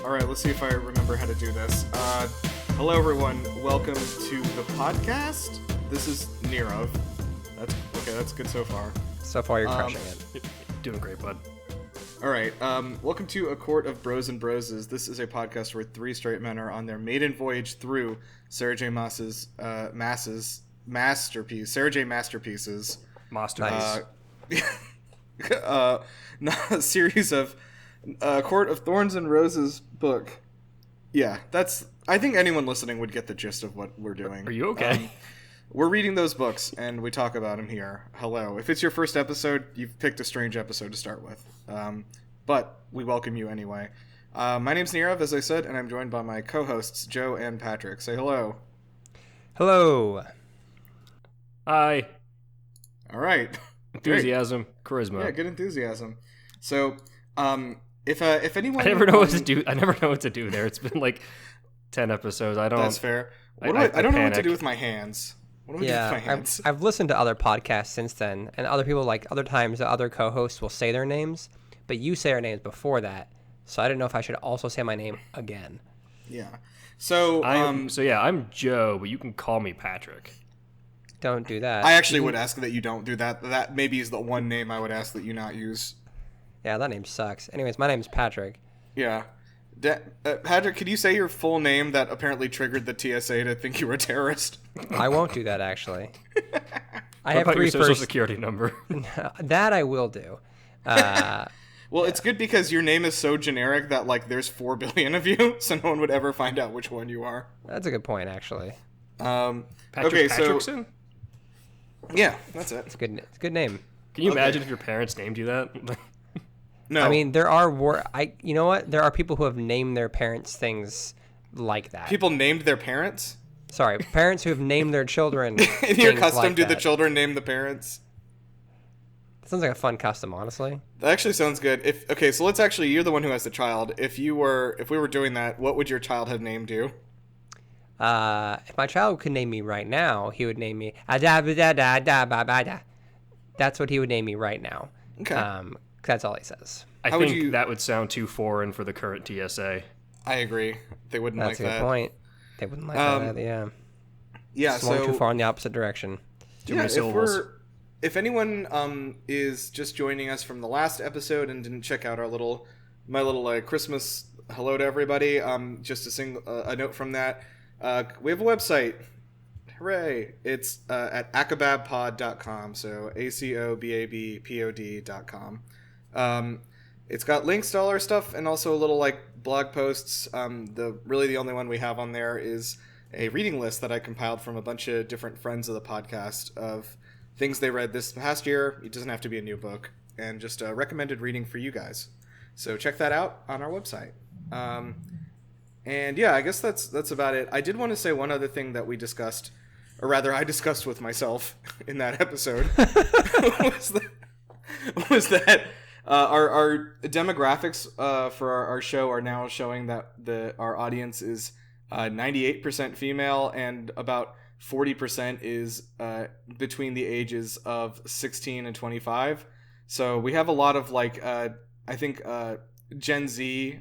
Alright, let's see if I remember how to do this. Hello everyone, welcome to the podcast. This is Nirav. That's good so far. So far you're crushing it. Doing great, bud. Alright, welcome to A Court of Bros and Broses. This is a podcast where three straight men are on their maiden voyage through Sarah J. Maas's masterpiece. Sarah J. Masterpieces. Masterpiece. A series of Court of Thorns and Roses book. Yeah, I think anyone listening would get the gist of what we're doing. Are you okay? We're reading those books, and we talk about them here. Hello. If it's your first episode, you've picked a strange episode to start with. But we welcome you anyway. My name's Nirav, as I said, and I'm joined by my co-hosts, Joe and Patrick. Say hello. Hello. Hi. All right. Enthusiasm, charisma. Yeah, good enthusiasm. So, if anyone... I never know what to do. I never know what to do there. It's been like 10 episodes. I don't... That's fair. I don't know what to do with my hands. What do I do with my hands? I've listened to other podcasts since then, and other people, like, other times the other co-hosts will say their names, but you say our names before that, so I didn't know if I should also say my name again. Yeah. So, I'm Joe, but you can call me Patrick. Don't do that. I actually would ask that you don't do that. That maybe is the one name I would ask that you not use. Yeah, that name sucks. Anyways, my name's Patrick. Yeah. Patrick, could you say your full name that apparently triggered the TSA to think you were a terrorist? I won't do that, actually. I have your social security number. That I will do. Well, it's good because your name is so generic that, like, there's 4 billion of you, so no one would ever find out which one you are. That's a good point, actually. Patrickson? Yeah, that's it. It's a good name. Can you imagine if your parents named you that? No. I mean, there are you know what? There are people who have named their parents things like that. People named their parents? Sorry, parents who have named their children. In your custom, like do that. the children name the parents? That sounds like a fun custom, honestly. That actually sounds good. So let's actually, you're the one who has the child. If we were doing that, what would your child have named you? If my child could name me right now, he would name me That's what he would name me right now. Okay. That's all he says. I think that would sound too foreign for the current TSA. I agree. They wouldn't like that. That's a good point. They wouldn't like that, yeah. Yeah, Swung too far in the opposite direction. Too many syllables. If anyone is just joining us from the last episode and didn't check out my little Christmas hello to everybody, just a note from that. We have a website. Hooray! It's at acobabpod.com, so acobabpod.com. It's got links to all our stuff and also a little blog posts. The only one we have on there is a reading list that I compiled from a bunch of different friends of the podcast of things they read this past year. It doesn't have to be a new book, and just a recommended reading for you guys. So check that out on our website. And yeah, I guess that's about it. I did want to say one other thing that we discussed, or rather I discussed with myself in that episode, was that our demographics for our show are now showing that our audience is 98% female and about 40% is between the ages of 16 and 25. So we have a lot of Gen Z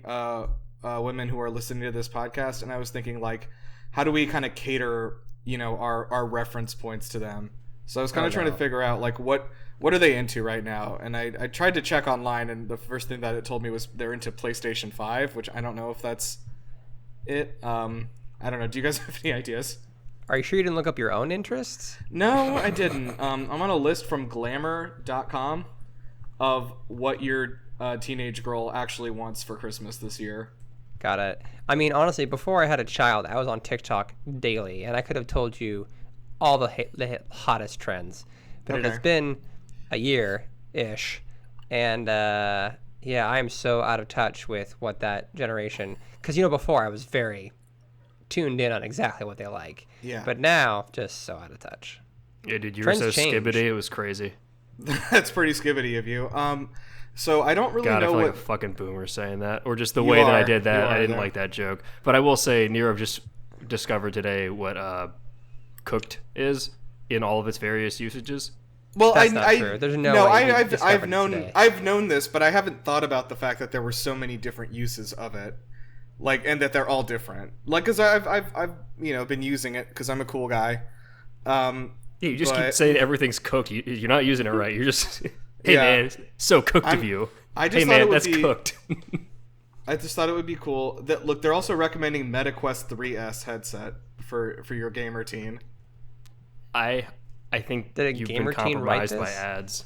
women who are listening to this podcast, and I was thinking how do we kind of cater our reference points to them? So I was kind of trying to figure out what are they into right now, and I tried to check online, and the first thing that it told me was they're into PlayStation 5, which I don't know if that's it. I don't know. Do you guys have any ideas? Are you sure you didn't look up your own interests? No, I didn't. I'm on a list from glamour.com of what your teenage girl actually wants for Christmas this year. Got it. I mean, honestly, before I had a child, I was on TikTok daily, and I could have told you all the hottest trends. But It has been a year-ish, and I am so out of touch with what that generation... Because, before I was very tuned in on exactly what they like. Yeah. But now, just so out of touch. Yeah, dude, you were so skibbity, it was crazy. That's pretty skibbity of you. So I don't really know I feel what... like a fucking boomer saying that. Or just the way that I did that, I didn't like that joke. But I will say, Nirav just discovered today what cooked is in all of its various usages. Well, that's not true. There's no way I've known this, but I haven't thought about the fact that there were so many different uses of it. like, and that they're all different. Like, because I've been using it because I'm a cool guy. You just keep saying everything's cooked. You're not using it right. You're just, hey man, it's so cooked of you. Hey man, that's cooked. I just thought it would be cool. That look, they're also recommending MetaQuest 3S headset for your gamer teen. I think you've been compromised by ads.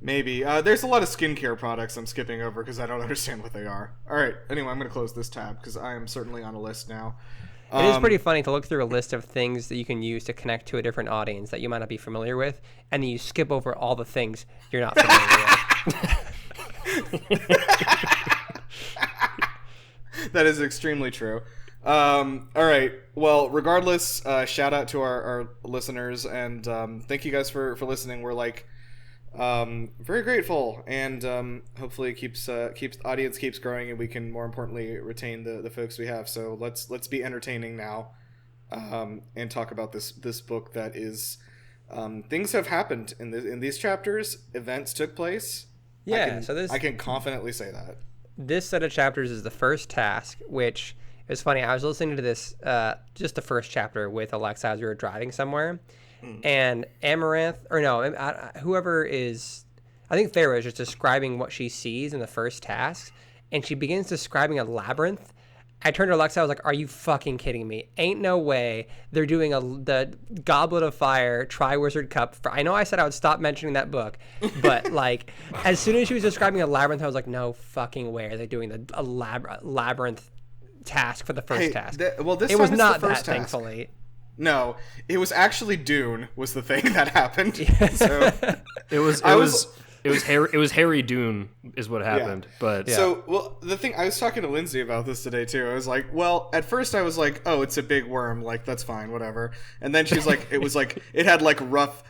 Maybe. There's a lot of skincare products I'm skipping over because I don't understand what they are. All right. Anyway, I'm going to close this tab because I am certainly on a list now. It is pretty funny to look through a list of things that you can use to connect to a different audience that you might not be familiar with, and then you skip over all the things you're not familiar with. That is extremely true. All right. Well, regardless, shout out to our listeners, and thank you guys for listening. We're like very grateful, and hopefully the audience keeps growing, and we can more importantly retain the folks we have. So let's be entertaining now, and talk about this book that is things have happened in these chapters. Events took place. Yeah, I can confidently say that. This set of chapters is the first task, which is funny. I was listening to this, just the first chapter with Alexa as we were driving somewhere, and Amaranth, or no, whoever is, I think Farah is just describing what she sees in the first task, and she begins describing a labyrinth. I turned to Alexa, I was like, are you fucking kidding me? Ain't no way they're doing the Goblet of Fire Triwizard Cup. I know I said I would stop mentioning that book, but like, as soon as she was describing a labyrinth, I was like, no fucking way are they doing a labyrinth task for the first task. This it was not the first that, task. thankfully. No, it was actually Dune was the thing that happened. So it was Harry Dune is what happened. Yeah. But yeah. So, well, the thing, I was talking to Lindsay about this today too. I was like, well, at first I was like, oh, it's a big worm, like that's fine, whatever. And then she's like, it was like it had like rough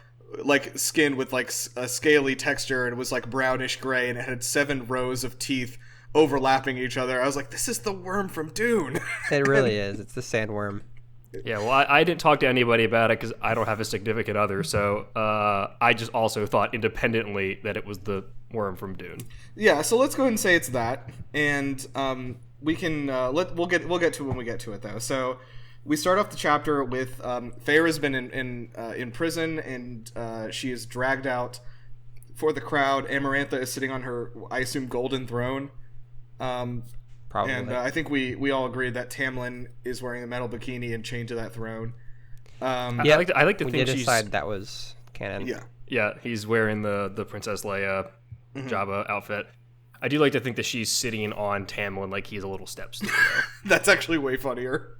like skin with like a scaly texture, and it was like brownish gray, and it had 7 rows of teeth overlapping each other. I was like, this is the worm from Dune. It really is. It's the sandworm. Yeah, well, I didn't talk to anybody about it because I don't have a significant other, so I just also thought independently that it was the worm from Dune. Yeah, so let's go ahead and say it's that, and we can we'll get to it when we get to it though. So we start off the chapter with Farah's been in prison, and she is dragged out for the crowd. Amarantha is sitting on her, I assume, golden throne. Probably. And I think we all agree that Tamlin is wearing a metal bikini and chained to that throne. Yeah, I like to we think did decide that was canon. Yeah, he's wearing the Princess Leia Jabba outfit. I do like to think that she's sitting on Tamlin like he's a little step stool. That's actually way funnier.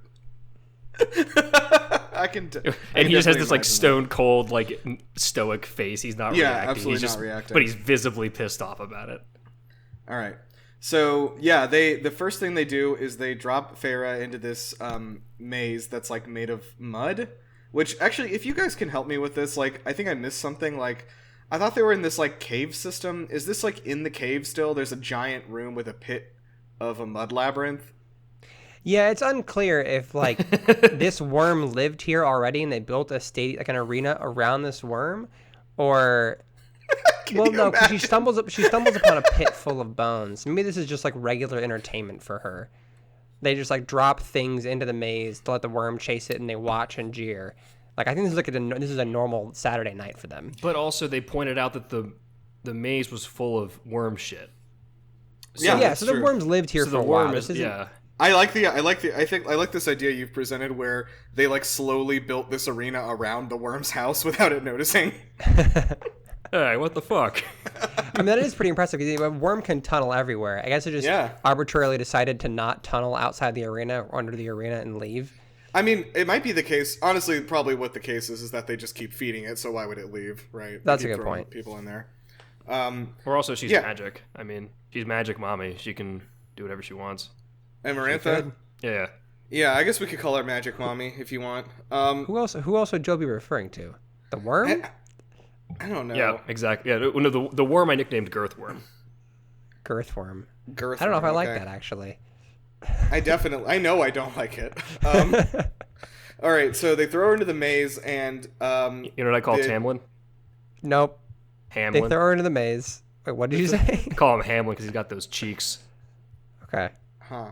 And he just has this like stone cold, like stoic face. He's not reacting. Absolutely he's just, not reacting. But he's visibly pissed off about it. All right. So yeah, the first thing they do is they drop Farah into this maze that's like made of mud. Which actually, if you guys can help me with this, like I think I missed something. Like I thought they were in this like cave system. Is this like in the cave still? There's a giant room with a pit of a mud labyrinth. Yeah, it's unclear if like this worm lived here already and they built a like an arena around this worm, or well, no, because she stumbles upon a pit full of bones. Maybe this is just like regular entertainment for her. They just like drop things into the maze to let the worm chase it, and they watch and jeer. Like I think this is a normal Saturday night for them. But also they pointed out that the maze was full of worm shit. So, so the worms lived here for a while. I like this idea you've presented where they like slowly built this arena around the worm's house without it noticing. Hey, what the fuck? I mean, that is pretty impressive because a worm can tunnel everywhere. I guess it just arbitrarily decided to not tunnel outside the arena or under the arena and leave. I mean, it might be the case. Honestly, probably what the case is that they just keep feeding it, so why would it leave, right? That's a good point. People in there. Or also she's magic. I mean, she's magic mommy. She can do whatever she wants. Amarantha? Yeah. Yeah, I guess we could call her Magic Mommy if you want. Who else would Joe be referring to? The worm? I don't know. Yeah, exactly. Yeah, no, the worm I nicknamed Girth worm. Girth worm. Girth. I don't know if I like that actually. I know I don't like it. All right, so they throw her into the maze, and you know what I call Tamlin? Nope. Hamlin. They throw her into the maze. Wait, what did you say? I call him Hamlin because he's got those cheeks. Okay. Huh.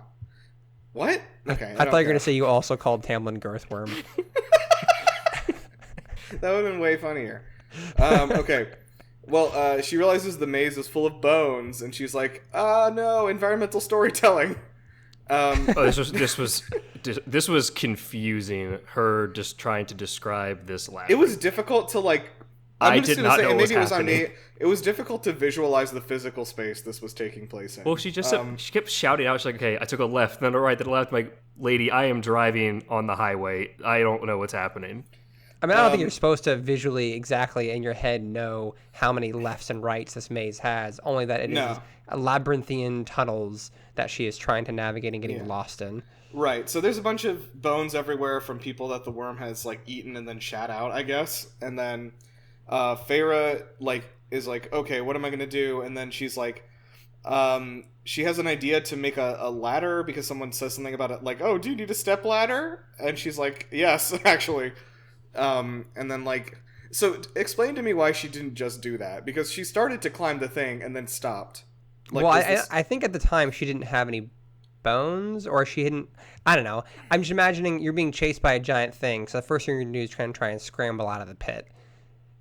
What? Okay. I thought you were going to say you also called Tamlin Girth worm. That would have been way funnier. Okay. Well, she realizes the maze is full of bones, and she's like, no, environmental storytelling. This was confusing. Her just trying to describe this lab. It was difficult to like. I did not know what was happening. It was difficult to visualize the physical space this was taking place in. Well, she just she kept shouting out. She's like, "Okay, I took a left, then a right, then a left." I'm like, lady, I am driving on the highway. I don't know what's happening. I mean, I don't think you're supposed to visually exactly in your head know how many lefts and rights this maze has. Only that it is labyrinthian tunnels that she is trying to navigate and getting lost in. Right. So there's a bunch of bones everywhere from people that the worm has like eaten and then shat out, I guess. And then Feyre is like, okay, what am I gonna do? And then she's like, she has an idea to make a ladder because someone says something about it, like, oh, do you need a step ladder? And she's like, yes, actually. And then like, so explain to me why she didn't just do that, because she started to climb the thing and then stopped. Like, well, I think at the time she didn't have any bones, or she hadn't. I don't know. I'm just imagining you're being chased by a giant thing, so the first thing you're gonna do is try and scramble out of the pit.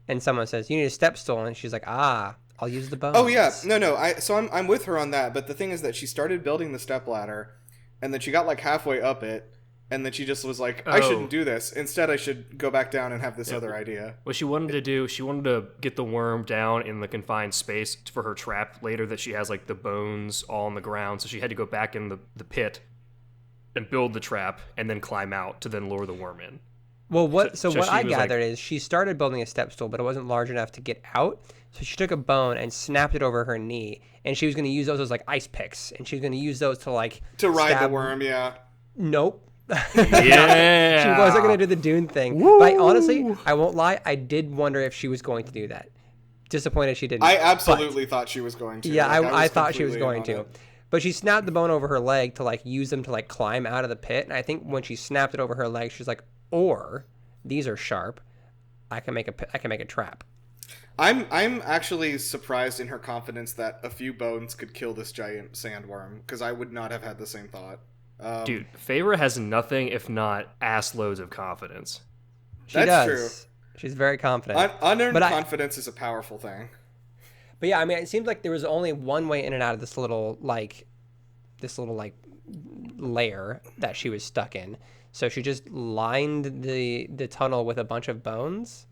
And someone says, you need a step stool, and she's like, I'll use the bones. Oh yeah, no. I'm with her on that, but the thing is that she started building the step ladder, and then she got like halfway up it, and then she just was like, I shouldn't do this. Instead, I should go back down and have this other idea. What she wanted to do, she wanted to get the worm down in the confined space for her trap later, that she has like the bones all on the ground, so she had to go back in the pit and build the trap and then climb out to then lure the worm in. Well, what I gathered is she started building a step stool, but it wasn't large enough to get out. So she took a bone and snapped it over her knee, and she was going to use those as like ice picks, and she was going to use those to like ride the worm. Yeah. Nope. Yeah. She wasn't going to do the Dune thing. Woo! But honestly, I won't lie, I did wonder if she was going to do that. Disappointed she didn't. I absolutely thought she was going to. Yeah, I thought she was going to. But she snapped the bone over her leg to like use them to like climb out of the pit. And I think when she snapped it over her leg, she's like, or these are sharp. I can make a trap. I'm actually surprised in her confidence that a few bones could kill this giant sandworm, because I would not have had the same thought. Dude, Feyre has nothing if not ass loads of confidence. That's true. She's very confident. Unearned confidence is a powerful thing. But yeah, I mean, it seemed like there was only one way in and out of this little layer that she was stuck in. So she just lined the tunnel with a bunch of bones.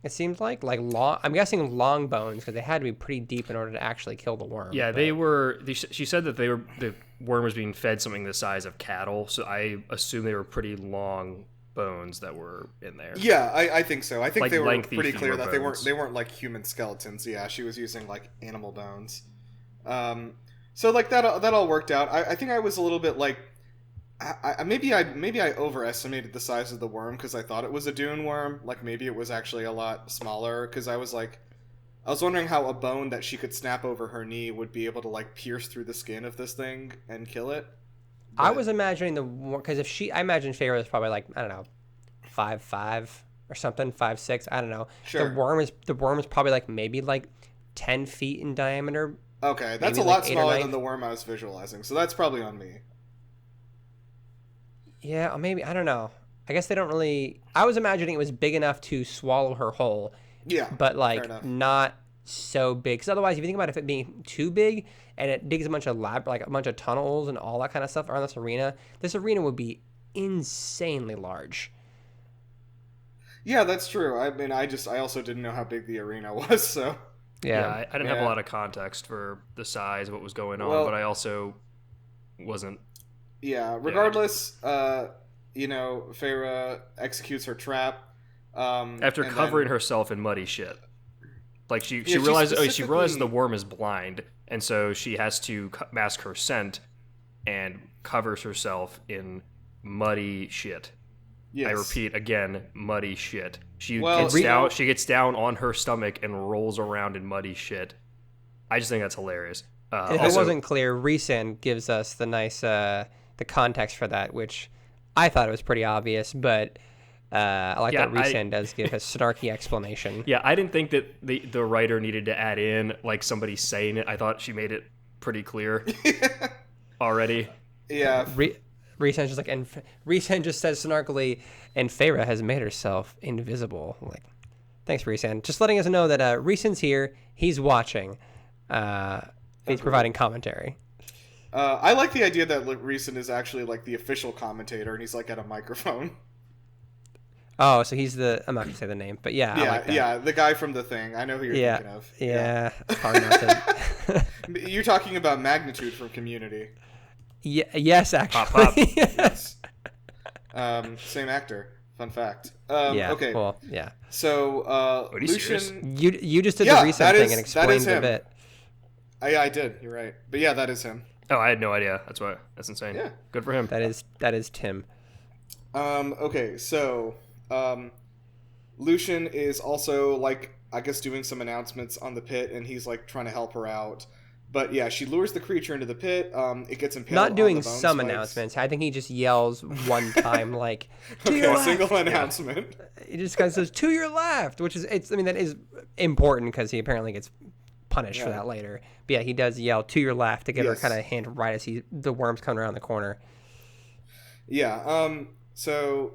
It seemed like long. I'm guessing long bones, because they had to be pretty deep in order to actually kill the worm. Yeah, they were. She said that the worm was being fed something the size of cattle. So I assume they were pretty long bones that were in there. Yeah, I think so. I think like they were pretty clear that bones. they weren't like human skeletons. Yeah, she was using like animal bones. So like that all worked out. I think I was a little bit like. Maybe I overestimated the size of the worm, because I thought it was a dune worm. Like maybe it was actually a lot smaller, because I was wondering how a bone that she could snap over her knee would be able to like pierce through the skin of this thing and kill it. But I was imagining because I imagine Feyre is probably like, I don't know, 5'5" or something, 5'6". I don't know. Sure. The worm is probably like maybe like 10 feet in diameter. Okay, that's a lot smaller than the worm I was visualizing, so that's probably on me. Yeah, or maybe, I don't know. I guess they don't really. I was imagining it was big enough to swallow her whole. Yeah, but like not so big. Because otherwise, if you think about it being too big and it digs a bunch of tunnels and all that kind of stuff around this arena would be insanely large. Yeah, that's true. I mean, I also didn't know how big the arena was, so. Yeah, I didn't have a lot of context for the size of what was going on, but I also wasn't. Yeah, regardless, Feyre executes her trap. After covering herself in muddy shit. Like, she realizes the worm is blind, and so she has to mask her scent and covers herself in muddy shit. Yes. I repeat again, muddy shit. She gets down on her stomach and rolls around in muddy shit. I just think that's hilarious. If it wasn't clear, Rhysand gives us the nice the context for that, which I thought it was pretty obvious, but I like that Rhysand does give a snarky explanation. Yeah, I didn't think that the writer needed to add in like somebody saying it. I thought she made it pretty clear already. Yeah. Rhysand just like, and Rhysand just says snarkily, and Feyre has made herself invisible. I'm like, thanks, Rhysand. Just letting us know that Rhysand's here. He's watching. He's providing commentary. I like the idea that Rhysand is actually like the official commentator, and he's like at a microphone. Oh, so he's the... I'm not going to say the name, but yeah, I like that. Yeah, the guy from The Thing. I know who you're thinking of. Yeah, it's hard not to... You're talking about Magnitude from Community. Yeah, yes, actually. Pop. Yes. Same actor. Fun fact. Yeah, okay. Well, yeah. So, Lucian... You just did the recent thing and explained a bit. Yeah, I did. You're right. But yeah, that is him. Oh, I had no idea. That's insane. Yeah. Good for him. That is Tim. Okay, so... Lucian is also, like, I guess doing some announcements on the pit, and he's, like, trying to help her out. But, yeah, she lures the creature into the pit. It gets impaled Not doing on the bone some spikes. announcements. I think he just yells one time, like, to okay, your a left. single announcement. He just kind of says, to your left, which is, that is important because he apparently gets punished for that later. But, yeah, he does yell, to your left, to get her kind of hint right as the worm's coming around the corner. Yeah, so...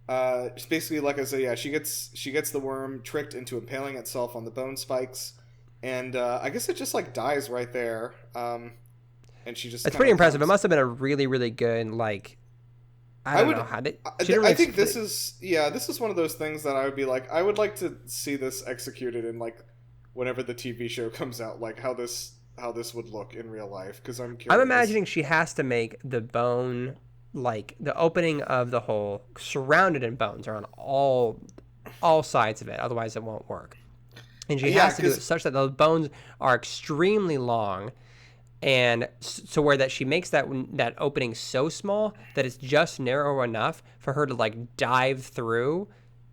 it's basically, like I said, yeah, she gets the worm tricked into impaling itself on the bone spikes, and I guess it just like dies right there. And she just it's pretty impressive. It must have been a really, really good, like, I don't know how did. I think this is one of those things that I would be like, I would like to see this executed in like whenever the TV show comes out, like how this would look in real life, because I'm curious. I'm imagining she has to make the bone. Like the opening of the hole surrounded in bones are on all sides of it, otherwise it won't work. And she has to do it such that those bones are extremely long, and so where that she makes that opening so small that it's just narrow enough for her to like dive through,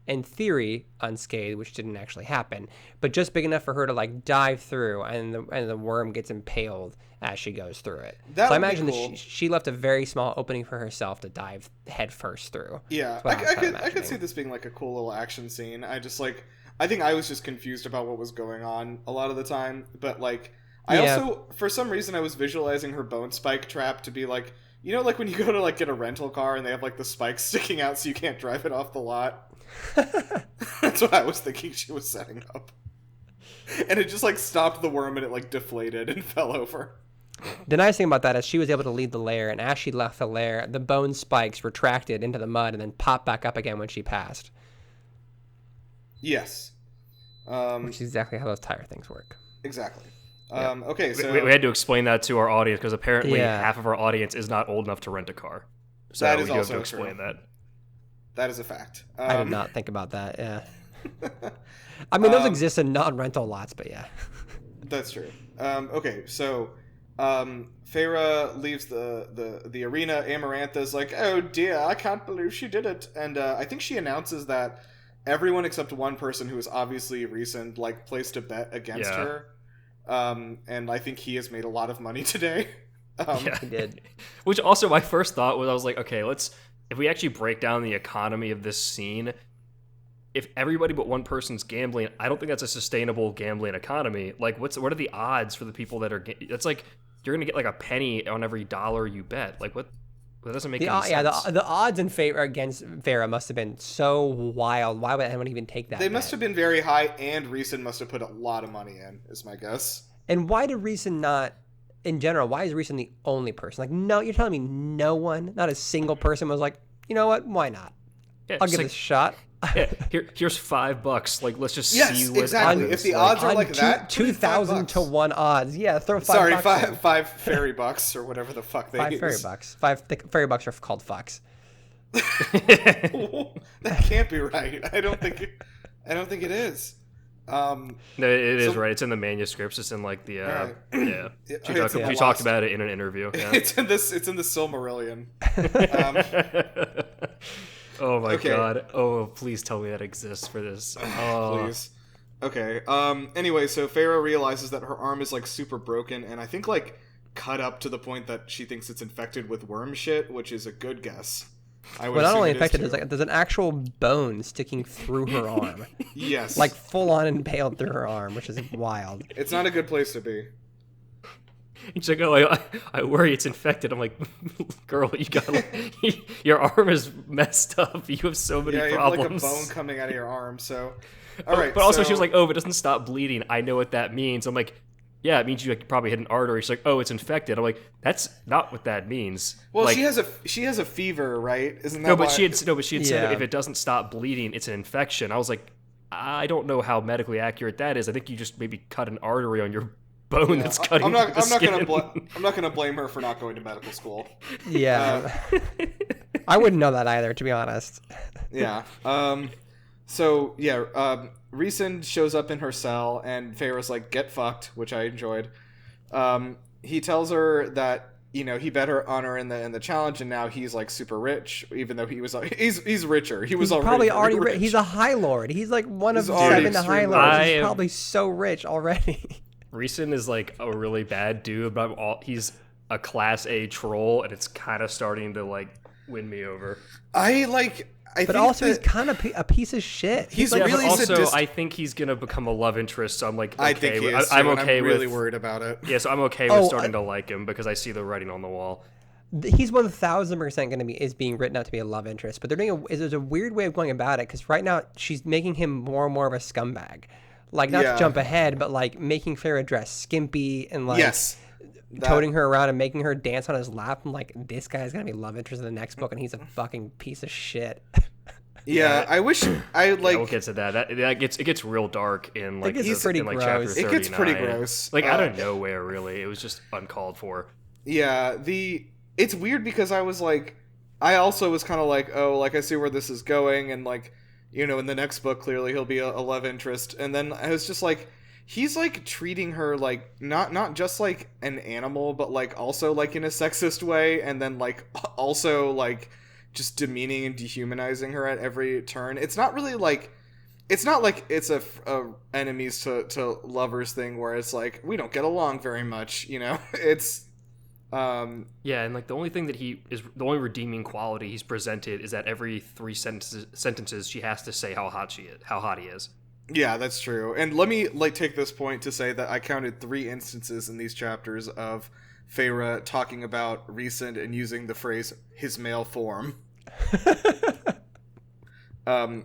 in theory unscathed, which didn't actually happen, but just big enough for her to like dive through, and the worm gets impaled as she goes through it. So I imagine that she left a very small opening for herself to dive head first through. Yeah, I could see this being like a cool little action scene. I think I was just confused about what was going on a lot of the time, but like I also, for some reason, I was visualizing her bone spike trap to be like, you know, like when you go to like get a rental car and they have like the spikes sticking out so you can't drive it off the lot. That's what I was thinking she was setting up. And it just like stopped the worm and it like deflated and fell over. The nice thing about that is she was able to leave the lair, and as she left the lair, the bone spikes retracted into the mud and then popped back up again when she passed. Yes. Which is exactly how those tire things work. Exactly. Okay, so... We had to explain that to our audience because apparently half of our audience is not old enough to rent a car. So that is we do also have to explain that. That is a fact. I did not think about that, yeah. I mean, those exist in non-rental lots, but yeah. That's true. Okay, so... Feyre leaves the arena. Amarantha's like, oh dear, I can't believe she did it. And I think she announces that everyone except one person who is obviously Rhysand like placed a bet against her. And I think he has made a lot of money today. He did. Which also my first thought was, I was like, okay, if we actually break down the economy of this scene, if everybody but one person's gambling, I don't think that's a sustainable gambling economy. Like, what are the odds for the people that are? It's like you're gonna get like a penny on every dollar you bet. Like, what? That doesn't make any sense. Yeah, the odds in favor against Feyre must have been so wild. Why would anyone even take that? They must have been very high, and Rhysand must have put a lot of money in, is my guess. And why did Rhysand not? In general, why is Rhysand the only person? Like, no, you're telling me no one, not a single person was like, you know what? Why not? Yeah, I'll give this a shot. Yeah, here's $5. Like, let's just see what's exactly. If the odds are like that, 2,000 to 1 odds. Yeah, throw $5. Sorry, five fairy bucks or whatever the fuck they use. 5 fairy bucks. The fairy bucks are called fucks. That can't be right. I don't think it is. No, it is right. It's in the manuscripts. It's in like the She talked about it in an interview. Yeah. It's in the Silmarillion. Oh my god. Oh, please tell me that exists for this. Oh. Please. Okay. Anyway, so Feyre realizes that her arm is like super broken and I think like cut up to the point that she thinks it's infected with worm shit, which is a good guess. Well, not only infected, there's an actual bone sticking through her arm. Yes. Like full on impaled through her arm, which is wild. It's not a good place to be. She's like, oh, I worry it's infected. I'm like, girl, you got your arm is messed up. You have so many problems. You have like a bone coming out of your arm. So, all right. But also, she was like, oh, if it doesn't stop bleeding, I know what that means. I'm like, yeah, it means you probably hit an artery. She's like, oh, it's infected. I'm like, that's not what that means. Well, like, she has a fever, right? Isn't that no? But she had said if it doesn't stop bleeding, it's an infection. I was like, I don't know how medically accurate that is. I think you just maybe cut an artery on your bone that's cutting I'm not skin. I'm not gonna blame her for not going to medical school. Yeah, I wouldn't know that either, to be honest. Yeah. So yeah, Rhysand shows up in her cell, and Feyre's like, "Get fucked," which I enjoyed. He tells her that he better honor in the challenge, and now he's like super rich, even though he's richer. He's probably already rich. He's a High Lord. He's like one of 7 High Lords. He's probably so rich already. Rhysand is like a really bad dude, but he's a class A troll, and it's kind of starting to like win me over. But also, he's kind of a piece of shit. He's like, really also, I think he's gonna become a love interest. So I'm like, okay, I think he is too, I'm okay I'm with. Really worried about it. Yeah, so I'm okay with starting to like him because I see the writing on the wall. He's 1,000% going to be being written out to be a love interest, but there's a weird way of going about it because right now she's making him more and more of a scumbag. Like, not to jump ahead, but like making Feyre dress skimpy and like toting her around and making her dance on his lap. I'm like, this guy's gonna be love interest in the next book, and he's a fucking piece of shit. Yeah, I wish I like. We'll get to that. It gets real dark in like he's pretty gross. chapter 39. It gets pretty gross. Like out of nowhere, really. It was just uncalled for. Yeah, it's weird because I was like, I also was kind of like, oh, like I see where this is going, and like, in the next book clearly he'll be a love interest, and then I was just like, he's like treating her like not just like an animal, but like also like in a sexist way, and then like also like just demeaning and dehumanizing her at every turn. It's not really like, it's not like it's a enemies to lovers thing where it's like we don't get along very much. It's yeah, and like the only thing that the only redeeming quality he's presented is that every 3 sentences she has to say how hot he is. Yeah, that's true. And let me take this point to say that I counted 3 instances in these chapters of Feyre talking about Rhysand and using the phrase his male form.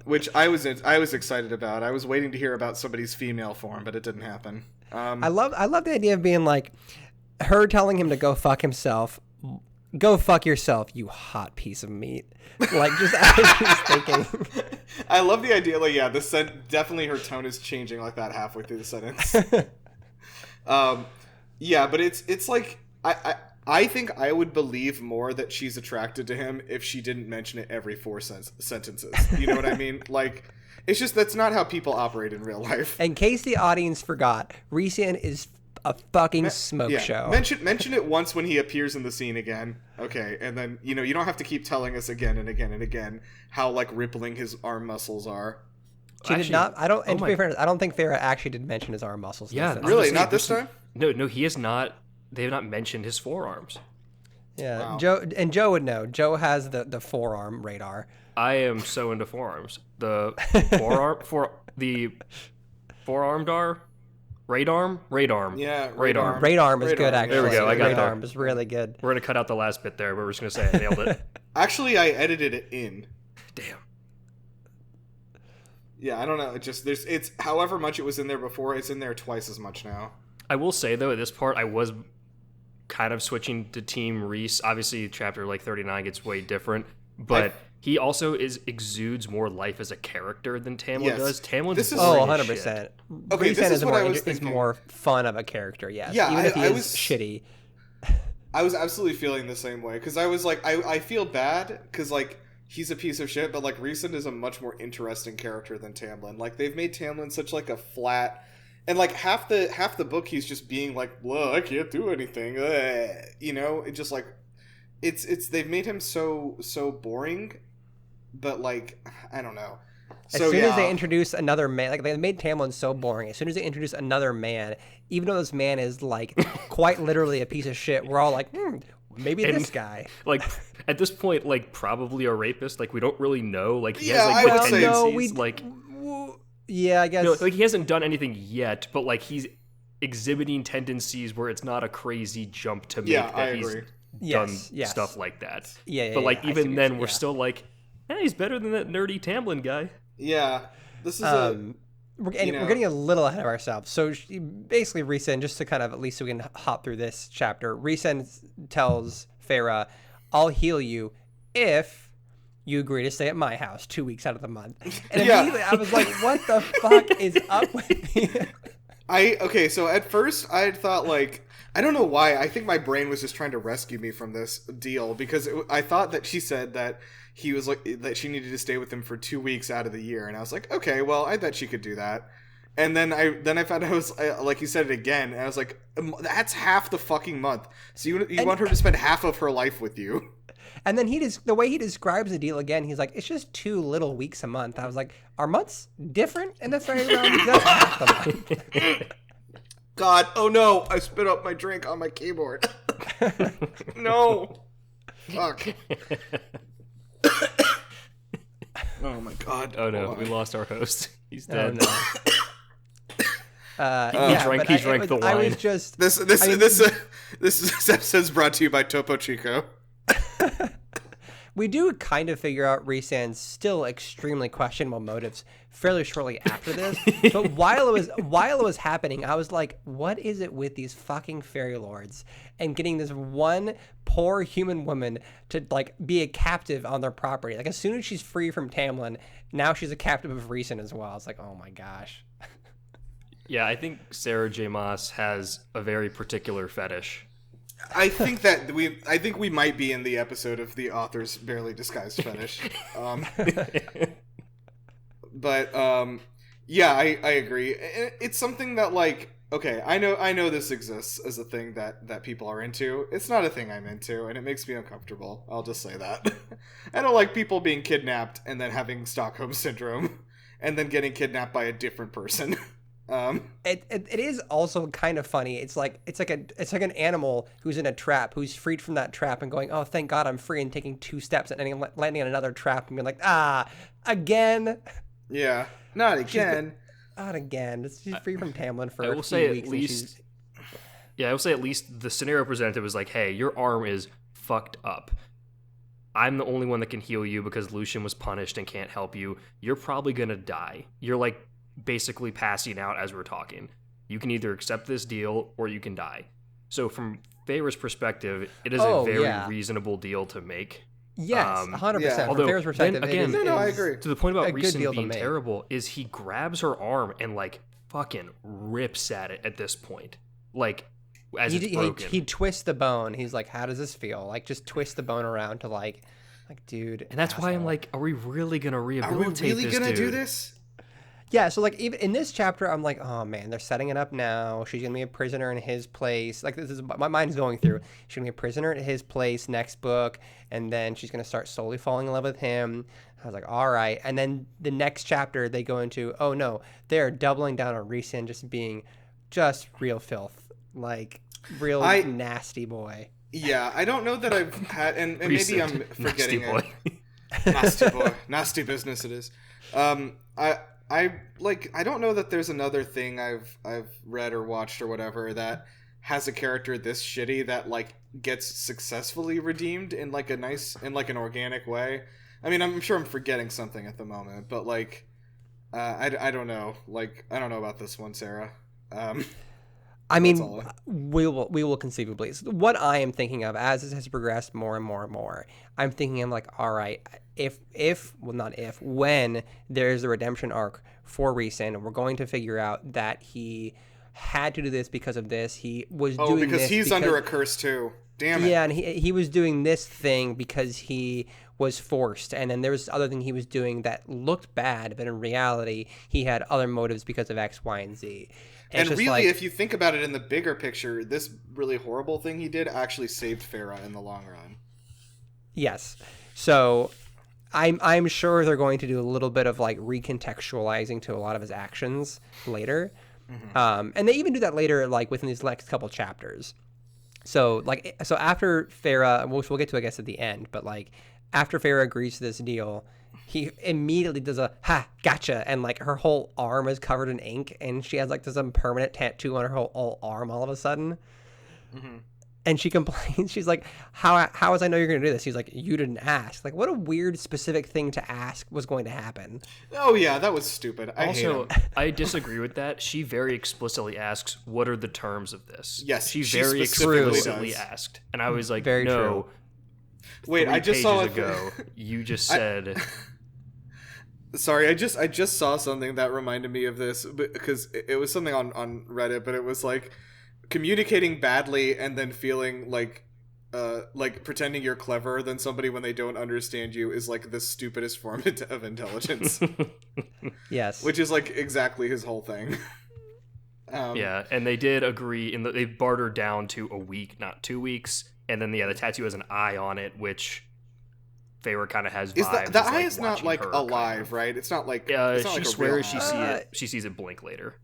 Which I was excited about. I was waiting to hear about somebody's female form, but it didn't happen. I love the idea of being like her telling him to go fuck himself. Go fuck yourself, you hot piece of meat. Like, just as she's thinking. I love the idea. Like, yeah, definitely her tone is changing like that halfway through the sentence. Yeah, but it's like I think I would believe more that she's attracted to him if she didn't mention it every 4 sentences. You know what I mean? Like, it's just that's not how people operate in real life. In case the audience forgot, Rhysand is a fucking smoke show. Mention it once when he appears in the scene again. Okay, and then you don't have to keep telling us again and again and again how like rippling his arm muscles are. She did not. I don't. And to be fair, I don't think Feyre actually did mention his arm muscles. Yeah, really, not this time. No, he has not. They have not mentioned his forearms. Yeah, wow. Joe would know. Joe has the forearm radar. I am so into forearms. The forearmed are. Radarm? Yeah, radar. Radarm is good, actually. There we go. I got Radarm is really good. We're going to cut out the last bit there, but we're just going to say I nailed it. Actually, I edited it in. Damn. Yeah, I don't know. It's however much it was in there before, it's in there twice as much now. I will say, though, at this part, I was kind of switching to Team Rhys. Obviously, chapter 39 gets way different, but he also exudes more life as a character than Tamlin does. Tamlin's 100%. Okay, Rhysand is more fun of a character, yes. Yeah, even if he is shitty. I was absolutely feeling the same way, because I was like, I feel bad, because like, he's a piece of shit, but like, Rhysand is a much more interesting character than Tamlin. Like, they've made Tamlin such like a flat... And like half the book, he's just being like, "Well, I can't do anything," It just like, it's they've made him so boring, but like I don't know. As soon as they introduce another man, like they made Tamlin so boring. As soon as they introduce another man, even though this man is like quite literally a piece of shit, we're all like, maybe this guy. Like at this point, like probably a rapist. Like we don't really know. Like he has like the tendencies. Yeah, I guess. Like he hasn't done anything yet, but like he's exhibiting tendencies where it's not a crazy jump to make that he's done stuff like that. But like even then, we're still like, hey, he's better than that nerdy Tamlin guy. Yeah, this is we're getting a little ahead of ourselves. So basically, Rhysand, just to kind of, at least so we can hop through this chapter, Rhysand tells Feyre, I'll heal you if you agree to stay at my house 2 weeks out of the month. And immediately I was like, what the fuck is up with me? So at first I had thought, like, I don't know why, I think my brain was just trying to rescue me from this deal, because I thought that she said that he was like, that she needed to stay with him for 2 weeks out of the year, and I was like, okay, well, I bet she could do that. And then I found out it was like, you said it again, and I was like, that's half the fucking month. So you want her to spend half of her life with you. And then the way he describes the deal again, he's like, it's just 2 little weeks a month. I was like, are months different in the fairy realm? That's half the month. God, oh no, I spit up my drink on my keyboard. No. Fuck. Oh my God. Oh no, we lost our host. He's dead. Oh, no. He drank the wine. I was just... This episode's brought to you by Topo Chico. We do kind of figure out Rhysand's still extremely questionable motives fairly shortly after this. But while it was happening, I was like, what is it with these fucking fairy lords and getting this one poor human woman to like be a captive on their property? Like, as soon as she's free from Tamlin, now she's a captive of Rhysand as well. It's like, oh my gosh. Yeah, I think Sarah J. Maas has a very particular fetish. I think we might be in the episode of the author's barely disguised fetish. Yeah, I agree. It's something that, like, okay, I know this exists as a thing that people are into. It's not a thing I'm into, and it makes me uncomfortable. I'll just say that. I don't like people being kidnapped and then having Stockholm Syndrome and then getting kidnapped by a different person. It is also kind of funny. It's like an animal who's in a trap, who's freed from that trap and going, oh, thank God I'm free, and taking 2 steps and landing on another trap and being like, again. Yeah, not again. Not again. She's free from Tamlin for I will a few say weeks. At least, I will say at least the scenario presented was like, hey, your arm is fucked up. I'm the only one that can heal you because Lucian was punished and can't help you. You're probably gonna die. You're like basically passing out as we're talking. You can either accept this deal or you can die. So from Feyre's perspective, it is a very reasonable deal to make. Yes, 100%. Yeah. From Feyre's perspective, again, I agree. To the point about Rhysand being terrible, is he grabs her arm and like fucking rips at it at this point. Like, as it's broken. He twists the bone. He's like, how does this feel? Like, just twist the bone around to like, dude. And that's why I'm like, are we really going to rehabilitate this dude? Are we really going to do this? Yeah, so like even in this chapter, I'm like, oh man, they're setting it up now. She's gonna be a prisoner in his place. Like, this is my mind's going through. She's gonna be a prisoner at his place next book, and then she's gonna start slowly falling in love with him. I was like, all right. And then the next chapter, they go into, oh no, they're doubling down on Rhysand just being just real filth, like real nasty boy. Yeah, I don't know that I've had, and maybe I'm forgetting nasty it. Nasty boy, nasty business it is. I don't know that there's another thing I've read or watched or whatever that has a character this shitty that like gets successfully redeemed in like an organic way. I mean, I'm sure I'm forgetting something at the moment, but like I don't know. Like, I don't know about this one, Sarah. I mean, we will conceivably. What I am thinking of as this has progressed more and more and more, I'm thinking, I'm like, all right, when there's the redemption arc for Rhysand, and we're going to figure out that he had to do this because of this. He was doing this because he's under a curse too. Damn it. Yeah, and he was doing this thing because he was forced, and then there was other thing he was doing that looked bad, but in reality, he had other motives because of X, Y, and Z. And really, like, if you think about it in the bigger picture, this really horrible thing he did actually saved Feyre in the long run. Yes. So I'm sure they're going to do a little bit of like recontextualizing to a lot of his actions later. Mm-hmm. And they even do that later, like within these next couple chapters. So after Feyre, we'll get to, I guess, at the end, but like after Feyre agrees to this deal, he immediately does a ha gotcha, and like her whole arm is covered in ink, and she has like this permanent tattoo on her whole arm all of a sudden. Mm-hmm. And she complains. She's like, how was I know you're going to do this? He's like, you didn't ask. Like, what a weird specific thing to ask was going to happen. Oh yeah, that was stupid. I disagree with that. She very explicitly asks, what are the terms of this? Yes, she very explicitly asked. And I was like, very no. True. Wait, I just saw ago. You just said. Sorry, I just saw something that reminded me of this because it was something on Reddit, but it was like communicating badly and then feeling like pretending you're cleverer than somebody when they don't understand you is like the stupidest form of intelligence. Yes, which is like exactly his whole thing. Yeah, and they did agree, they bartered down to a week, not 2 weeks, and then the tattoo has an eye on it, which Feyre kind of has vibes. The eye is not like alive, right? It's not like it's not she like swears she sees it blink later.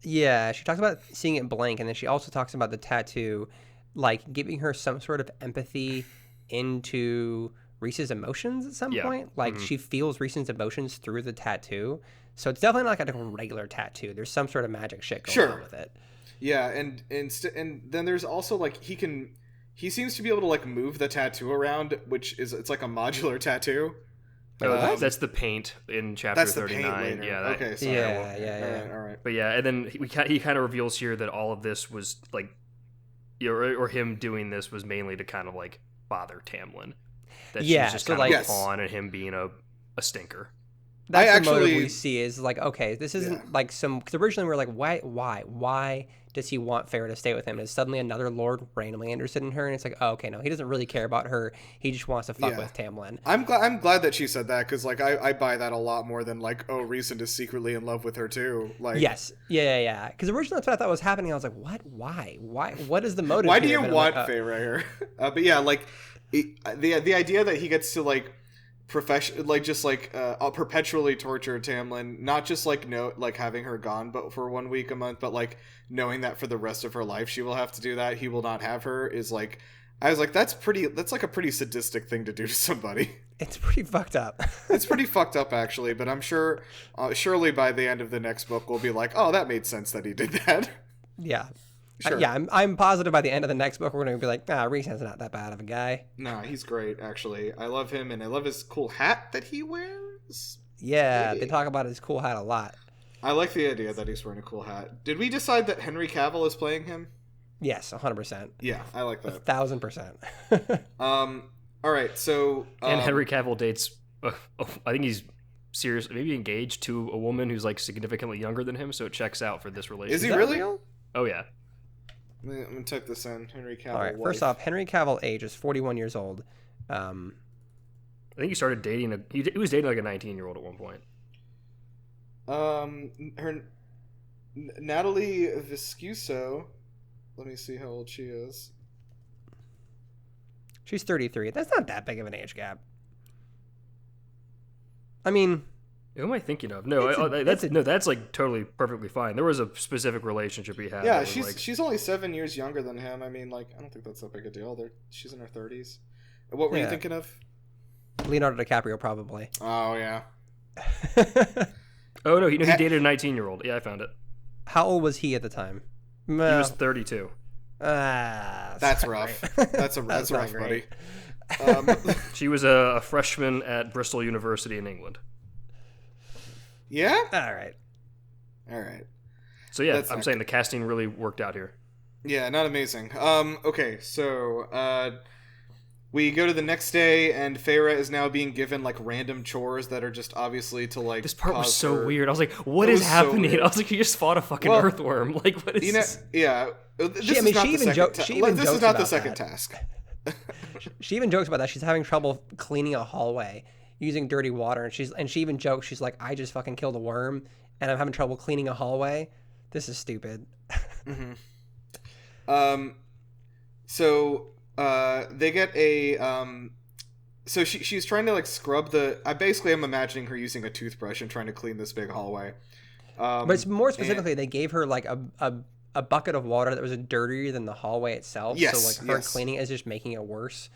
Yeah, she talks about seeing it blink, and then she also talks about the tattoo, like giving her some sort of empathy into Rhys's emotions at some point. Like she feels Rhys's emotions through the tattoo. So it's definitely not like a regular tattoo. There's some sort of magic shit going on with it. Yeah, and then there's also like he seems to be able to like move the tattoo around, it's like a modular tattoo. That's the paint in chapter 39. Yeah. Okay. Sorry. Yeah. All right. But yeah, and then he kind of reveals here that all of this was like, or him doing this was mainly to kind of like bother Tamlin. That she's just kind of a pawn and him being a stinker. That's the motive we see is like, okay, this isn't like because originally we were like, why does he want Feyre to stay with him? Is suddenly another lord randomly interested in her? And it's like, oh, okay, no, he doesn't really care about her. He just wants to fuck with Tamlin. I'm glad that she said that because like I buy that a lot more than like, oh, Rhys is secretly in love with her too. Like yes, yeah. Because originally that's what I thought was happening. I was like, what? Why? What is the motive? Why do you want Feyre here? But yeah, like the idea that he gets to like perpetually torture Tamlin, not just like having her gone but for 1 week a month, but like knowing that for the rest of her life she will have to do that, he will not have her, is like, I was like, that's like a pretty sadistic thing to do to somebody. It's pretty fucked up. It's pretty fucked up actually, but I'm sure surely by the end of the next book we'll be like, oh, that made sense that he did that. Yeah. Sure. I'm positive by the end of the next book we're going to be like, Rhys is not that bad of a guy. Nah, he's great, actually. I love him, and I love his cool hat that he wears. Yeah, They talk about his cool hat a lot. I like the idea that he's wearing a cool hat. Did we decide that Henry Cavill is playing him? Yes, 100%. Yeah, I like that. 1,000%. All right, so... and Henry Cavill dates... I think he's seriously maybe engaged to a woman who's like significantly younger than him, so it checks out for this relationship. Is he really? Real? Oh, yeah. I'm going to type this in. Henry Cavill. All right, first off, Henry Cavill age is 41 years old. I think he started dating... He was dating like a 19-year-old at one point. Her... Natalie Viscuso. Let me see how old she is. She's 33. That's not that big of an age gap. I mean... Who am I thinking of? No, that's like totally perfectly fine. There was a specific relationship he had. Yeah, she's only 7 years younger than him. I mean, like, I don't think that's that big a deal. She's in her 30s. What were you thinking of? Leonardo DiCaprio, probably. Oh, yeah. Oh, no, he dated a 19-year-old. Yeah, I found it. How old was he at the time? He was 32. That's rough. That's rough, buddy. She was a freshman at Bristol University in England. Yeah? All right. So yeah, I'm saying the casting really worked out here. Yeah, not amazing. Okay, so we go to the next day, and Feyre is now being given like random chores that are just obviously to like. This part was so weird. I was like, "What is happening?" I was like, "You just fought a fucking earthworm." Like, what is this? Yeah. This is not the second task. She even jokes about that. She's having trouble cleaning a hallway using dirty water, and she even jokes, she's like, I just fucking killed a worm and I'm having trouble cleaning a hallway. This is stupid. So they get a so she's trying to like scrub I'm imagining her using a toothbrush and trying to clean this big hallway. But it's more specifically, they gave her like a bucket of water that was dirtier than the hallway itself. Yes, so like her cleaning is just making it worse.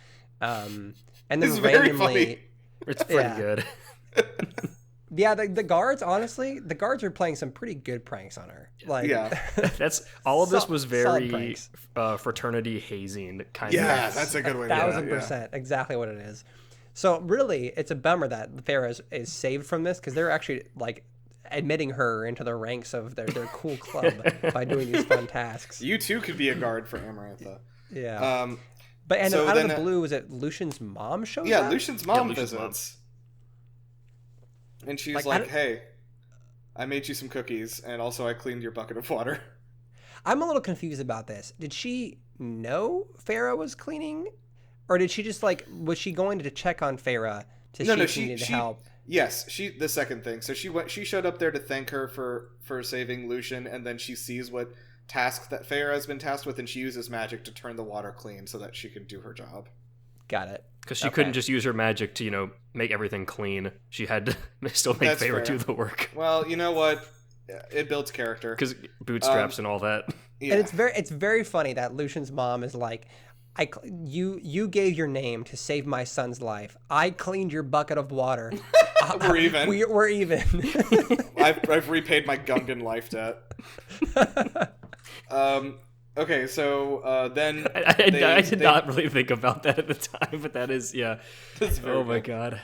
and then It's very randomly, funny. It's pretty good. Yeah, the guards, honestly, the guards were playing some pretty good pranks on her. Like, That's all of this was very fraternity hazing kind of. Yeah, that's a good way to put it. 1,000%, exactly what it is. So really, it's a bummer that Farah is saved from this, because they're actually like admitting her into the ranks of their cool club by doing these fun tasks. You too could be a guard for Amarantha. Yeah. But and so out then, of the blue, is it Lucian's mom shows up? Yeah, Lucian's mom Lucian's visits. And she's like, hey, I made you some cookies, and also I cleaned your bucket of water. I'm a little confused about this. Did she know Farah was cleaning? Or did she just was she going to check on Farah to see if she needed help? Yes, the second thing. So she showed up there to thank her for saving Lucian, and then she sees what task that Farah has been tasked with, and she uses magic to turn the water clean so that she can do her job. Got it. Because she couldn't just use her magic to, make everything clean. She had to still make Farah do the work. Well, you know what? It builds character. Because bootstraps and all that. Yeah. And it's very funny that Lucian's mom is like, you gave your name to save my son's life. I cleaned your bucket of water. We're even. We're even. I've repaid my Gungan life debt. Okay, so then I did not really think about that at the time, but that is oh my god.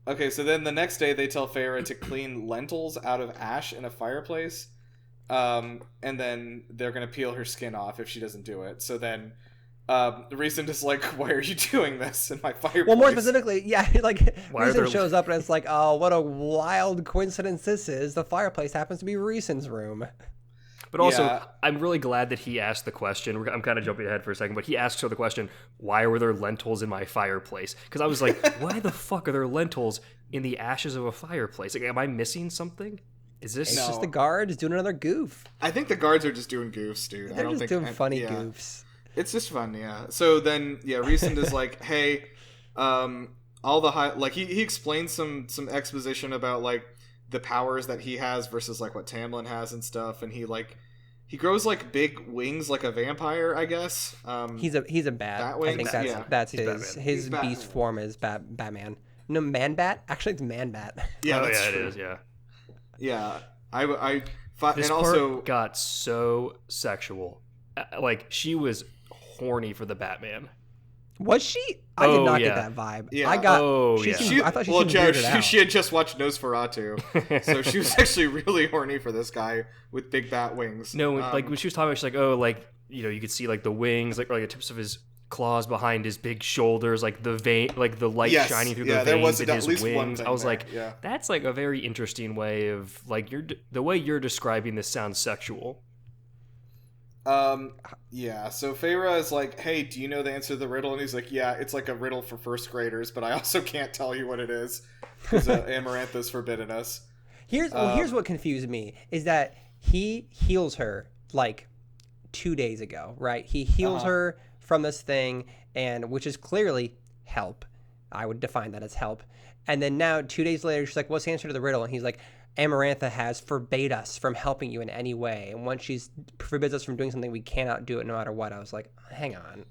Okay, so then the next day they tell Farah to clean lentils out of ash in a fireplace, and then they're gonna peel her skin off if she doesn't do it. So then Reason is like, why are you doing this in my fireplace? Well, more specifically, Reason shows up and it's like, oh, what a wild coincidence this is. The fireplace happens to be Reason's room. But also, I'm really glad that he asked the question. I'm kind of jumping ahead for a second, but he asked her the question, why were there lentils in my fireplace? Because I was like, why the fuck are there lentils in the ashes of a fireplace? Like, am I missing something? Is this... It's just the guards doing another goof. I think the guards are just doing goofs, dude. They're just doing funny goofs. It's just fun, yeah. So then, Reason is like, hey, all the he explains some exposition about, the powers that he has versus, what Tamlin has and stuff, and he grows, big wings like a vampire, I guess. He's a bat. I think that's his beast form is Batman. No, Man-Bat? Actually, it's Man-Bat. Yeah, it is, yeah. Yeah. This part got so sexual. She was horny for the Batman. Was she? I did not get that vibe. Yeah. I got. I thought she Jared, she had just watched Nosferatu, so she was actually really horny for this guy with big bat wings. No, when she was talking, she's like, oh, you could see the wings, or the tips of his claws behind his big shoulders, the vein, the light shining through the veins in his wings. I was like, that's a very interesting way of the way you're describing this sounds sexual. So Farah is like, hey, do you know the answer to the riddle? And he's like, yeah, it's like a riddle for first graders, but I also can't tell you what it is because Amarantha's forbidden us. Here's what confused me is that he heals her 2 days ago, right? He heals her from this thing, and which is clearly help. I would define that as help. And then now 2 days later, she's like, what's the answer to the riddle? And he's like, Amarantha has forbade us from helping you in any way, and once she forbids us from doing something, we cannot do it no matter what. I was like, hang on.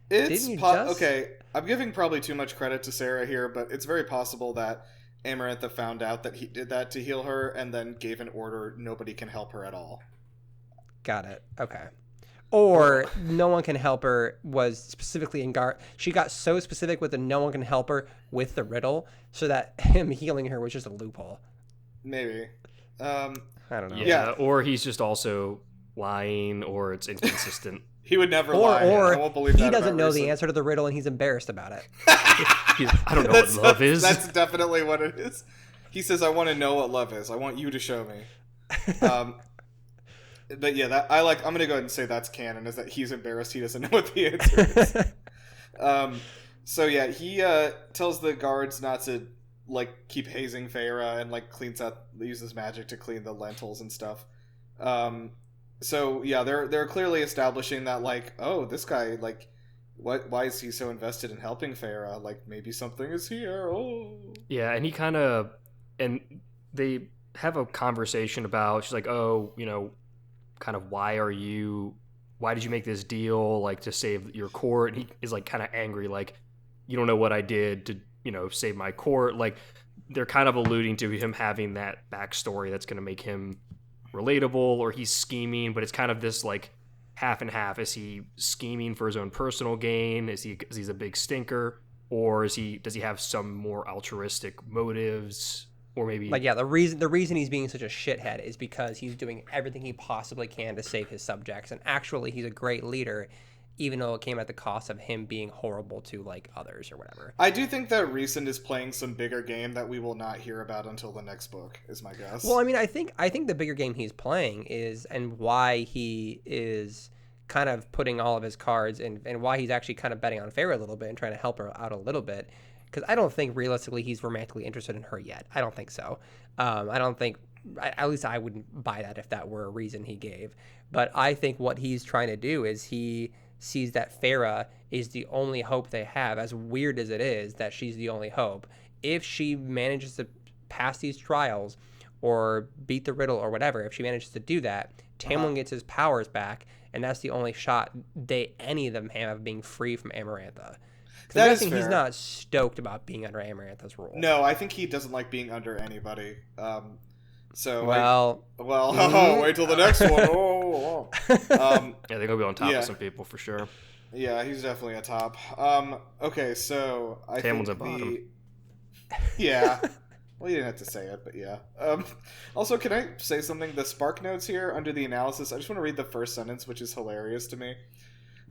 Okay, I'm giving probably too much credit to Sarah here, but it's very possible that Amarantha found out that he did that to heal her and then gave an order nobody can help her at all. Got it. Okay. Or no one can help her was specifically in guard. She got so specific with the no one can help her with the riddle so that him healing her was just a loophole. Maybe. I don't know. Yeah, or he's just also lying, or it's inconsistent. He would never lie. Or I won't believe he doesn't know the answer to the riddle and he's embarrassed about it. I don't know what love is. That's definitely what it is. He says, I want to know what love is. I want you to show me. But yeah, I'm going to go ahead and say that's canon, is that he's embarrassed he doesn't know what the answer is. So yeah, he tells the guards not to keep hazing Farah and uses magic to clean the lentils and stuff. So yeah, they're clearly establishing that this guy why is he so invested in helping Farah? Maybe something is here. Oh. Yeah, and they have a conversation about, she's like, oh, kind of why did you make this deal to save your court? And he is kind of angry, you don't know what I did to, save my court. Like, they're kind of alluding to him having that backstory that's going to make him relatable, or he's scheming, but it's kind of this like half and half. Is he scheming for his own personal gain? Is he's a big stinker, or does he have some more altruistic motives? Or maybe the reason he's being such a shithead is because he's doing everything he possibly can to save his subjects, and actually he's a great leader, even though it came at the cost of him being horrible to like others or whatever. I do think that Rhysand is playing some bigger game that we will not hear about until the next book, is my guess. Well, I mean, I think the bigger game he's playing is, and why he is kind of putting all of his cards in, and why he's actually kind of betting on Feyre a little bit and trying to help her out a little bit. Because I don't think realistically he's romantically interested in her yet. I don't think so. I don't think, at least I wouldn't buy that if that were a reason he gave. But I think what he's trying to do is he sees that Feyre is the only hope they have, as weird as it is that she's the only hope. If she manages to pass these trials or beat the riddle or whatever, if she manages to do that, Tamlin gets his powers back, and that's the only shot any of them have of being free from Amarantha. I'm guessing he's not stoked about being under Amarantha's rule. No, I think he doesn't like being under anybody. Wait till the next one. Yeah, they're gonna be on top of some people for sure. Yeah, he's definitely a top. Okay, so I Tamlin's think a bottom. Yeah. Well, you didn't have to say it, but yeah. Also, can I say something? The spark notes here under the analysis, I just want to read the first sentence, which is hilarious to me.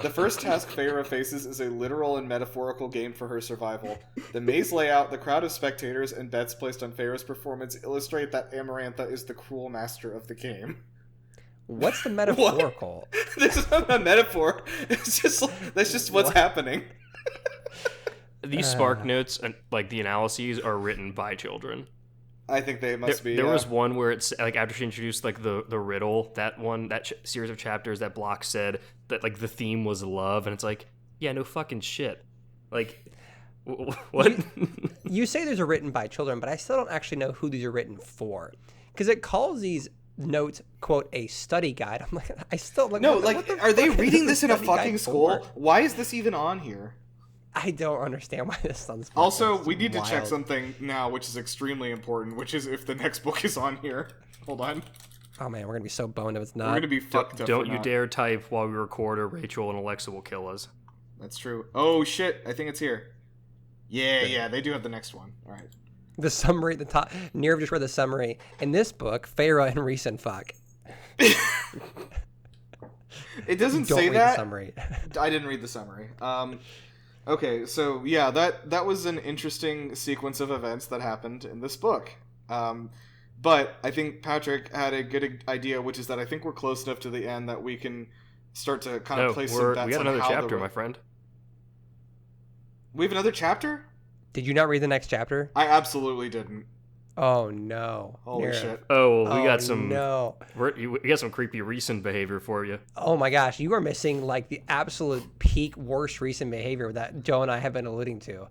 The first task Feyre faces is a literal and metaphorical game for her survival. The maze layout, the crowd of spectators, and bets placed on Feyre's performance illustrate that Amarantha is the cruel master of the game. What's the metaphorical? This is not a metaphor. It's just that's just what's happening. These spark notes, like the analyses, are written by children. I think they must be. There was one where it's like after she introduced like the riddle, that series of chapters that Block said that like the theme was love, and it's like, yeah, no fucking shit. Like, what? You say these are written by children, but I still don't actually know who these are written for, because it calls these notes, quote, a study guide. I'm like, I still like. No, like, are they reading this in a fucking school? Why is this even on here? I don't understand why this sounds. Also, we need to check something now, which is extremely important, which is if the next book is on here. Hold on. Oh man, we're gonna be so boned if it's not. We're gonna be fucked up. Don't you dare type while we record, or Rachel and Alexa will kill us. That's true. Oh shit, I think it's here. Yeah, they do have the next one. All right. The summary at the top. Nirav just read the summary. In this book, Feyre and Rhysand fuck. It doesn't say that. The summary. I didn't read the summary. Okay, so yeah, that was an interesting sequence of events that happened in this book. But I think Patrick had a good idea, which is that I think we're close enough to the end that we can start to kind of place some bets. We got another chapter, my friend. We have another chapter? Did you not read the next chapter? I absolutely didn't. Oh no! Holy shit! Oh, we got some. No, we got some creepy recent behavior for you. Oh my gosh, you are missing like the absolute peak worst recent behavior that Joe and I have been alluding to.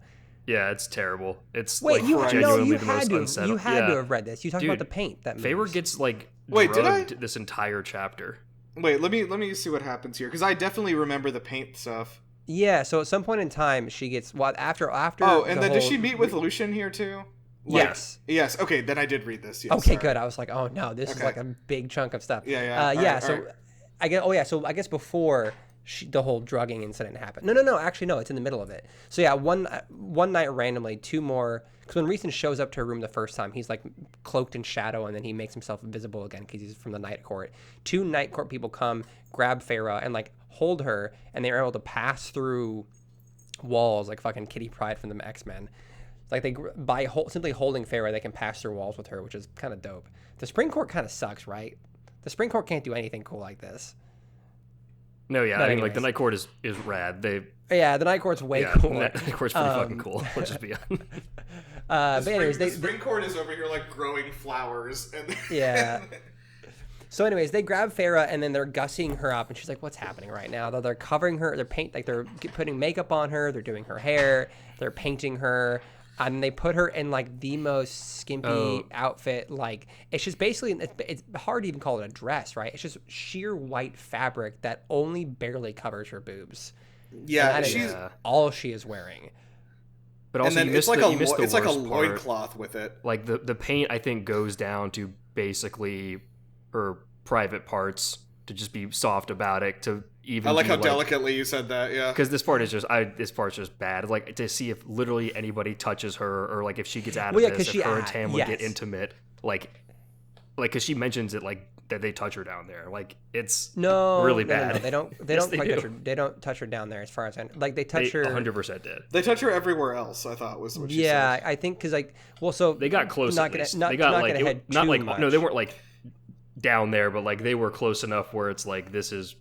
Yeah, it's terrible. It's wait, like genuinely the most unsettling. You had to have read this. You talked about the paint that moves. Feyre gets like drugged this entire chapter. Wait, let me see what happens here, because I definitely remember the paint stuff. Yeah, so at some point in time, she gets after. Oh, and then does she meet with Lucian here too? Yes. Yes. Okay, then I did read this. Yes, okay, good. I was like, oh no, this is like a big chunk of stuff. Yeah. So I guess. Oh yeah. So I guess before the whole drugging incident happened. No. Actually, no. It's in the middle of it. So yeah, one night randomly, two more. Because when Rhysand shows up to her room the first time, he's like cloaked in shadow, and then he makes himself invisible again because he's from the Night Court. Two Night Court people come, grab Feyre, and like hold her, and they're able to pass through walls like fucking Kitty Pryde from the X-Men. Like simply holding Feyre, they can pass through walls with her, which is kind of dope. The Spring Court kind of sucks, right? The Spring Court can't do anything cool like this. No, yeah, I mean, like the Night Court is rad. The Night Court's way cool. The Night Court's pretty fucking cool. Let's just be honest. But anyways, the Spring Court is over here like growing flowers. Yeah. So anyways, they grab Feyre and then they're gussing her up, and she's like, "What's happening right now?" They're covering her. They're putting makeup on her. They're doing her hair. They're painting her. And they put her in like the most skimpy outfit. Like it's just basically, it's hard to even call it a dress, right? It's just sheer white fabric that only barely covers her boobs. Yeah, she's all she is wearing. But also, and then it's like it's like a loincloth with it. Like the paint, I think, goes down to basically her private parts to just be soft about it. To even I like how delicately you said that. Yeah, because this part's just bad. Like to see if literally anybody touches her, or like if she gets out of this, if her and Tam would get intimate, like because she mentions it like that they touch her down there. Like it's really bad. No. They don't touch her. They don't touch her down there as far as I know. Like they touch her. 100% did. They touch her everywhere else. I thought was what she said. Yeah, I think because so they got close. Not at least. Not, they got not like gonna head not too like much. no, they weren't like down there, but like they were close enough where it's like this is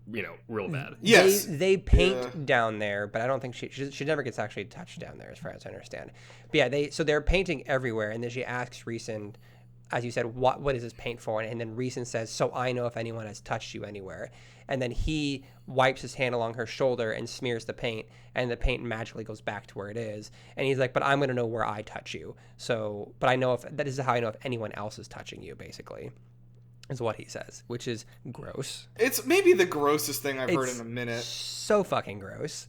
real bad. Yes, they paint down there, but I don't think she never gets actually touched down there as far as I understand. But yeah, they're painting everywhere, and then she asks Rhysand, as you said, what is this paint for? And then Rhysand says, so I know if anyone has touched you anywhere. And then he wipes his hand along her shoulder and smears the paint, and the paint magically goes back to where it is. And he's like, but I'm going to know where I touch you. So, but I know that is how I know if anyone else is touching you, basically, is what he says, which is gross. It's maybe the grossest thing I've heard in a minute. So fucking gross.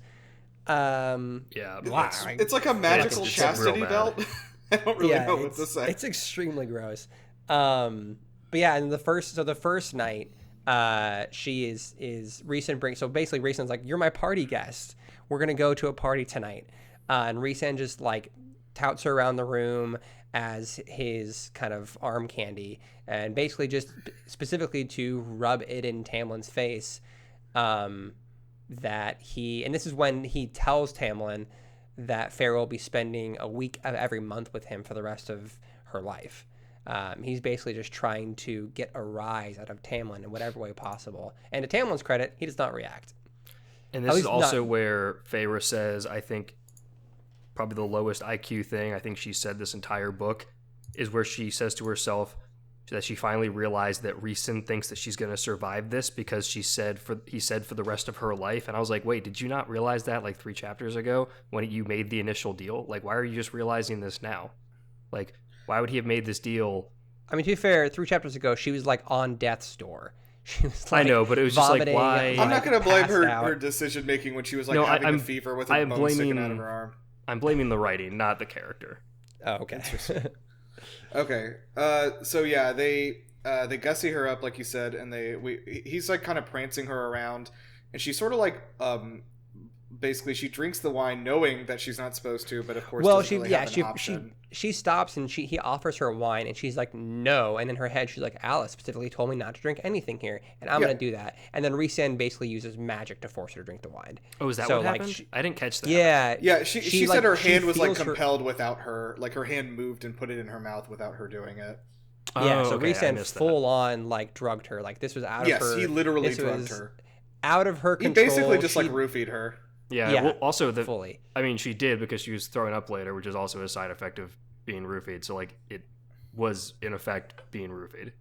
Yeah. Wow. It's like a magical chastity belt. I don't really know what to say. It's extremely gross. But yeah, and the first night, Rhysand brings. So basically, Rhysand's like, "You're my party guest. We're gonna go to a party tonight." And Rhysand just like touts her around the room as his kind of arm candy, and basically just specifically to rub it in Tamlin's face. That and this is when he tells Tamlin that Feyre will be spending a week of every month with him for the rest of her life. He's basically just trying to get a rise out of Tamlin in whatever way possible. And to Tamlin's credit, he does not react. And this is also where Feyre says, I think, probably the lowest IQ thing, I think she said this entire book, is where she says to herself that she finally realized that Rhysand thinks that she's going to survive this because he said for the rest of her life. And I was like, wait, did you not realize that like 3 chapters ago when you made the initial deal? Like, why are you just realizing this now? Like, why would he have made this deal? I mean, to be fair, 3 chapters ago, she was like on death's door. She was like, I know, but it was just like, why? I'm not going to blame her decision making when she was like having a fever with her bone sticking out of her arm. I'm blaming the writing, not the character. Oh, okay. Okay. So yeah, they gussy her up like you said, and he's like kind of prancing her around, and she's sort of like basically she drinks the wine knowing that she's not supposed to, but of course she stops and he offers her wine and she's like no, and in her head she's like, Alice specifically told me not to drink anything here, and I'm gonna do that. And then Rhysand basically uses magic to force her to drink the wine. Oh, is that what happened? I didn't catch that. Yeah. She said her hand was like compelled without her, like her hand moved and put it in her mouth without her doing it. Yeah, so Rhysand full on like drugged her. Like this was out of her. Yes, he literally drugged her. Out of her control. He basically just like roofied her. Yeah. Well, also fully. I mean, she did because she was throwing up later, which is also a side effect of being roofied. So like it was in effect being roofied.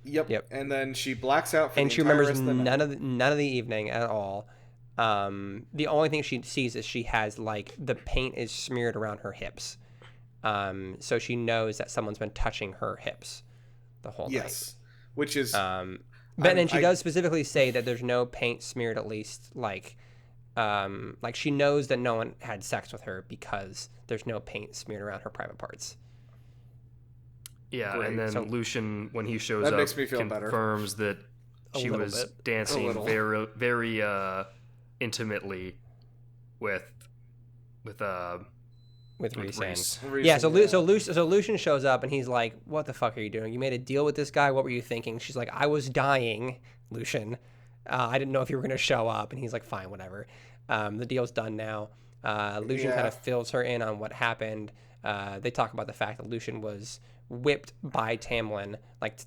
Yep. And then she blacks out. And she remembers none of the evening at all. The only thing she sees is she has like the paint is smeared around her hips. So she knows that someone's been touching her hips the whole night. Yes, which is. But then she does specifically say that there's no paint smeared, at least like she knows that no one had sex with her because there's no paint smeared around her private parts. Yeah, great. And then Lucian, when he shows up, confirms that she was dancing very, very intimately with Rhys. Yeah, so Lucian shows up and he's like, "What the fuck are you doing? You made a deal with this guy. What were you thinking?" She's like, "I was dying, Lucian. I didn't know if you were going to show up." And he's like, "Fine, whatever. The deal's done now." Lucian kind of fills her in on what happened. They talk about the fact that Lucian was whipped by Tamlin. Like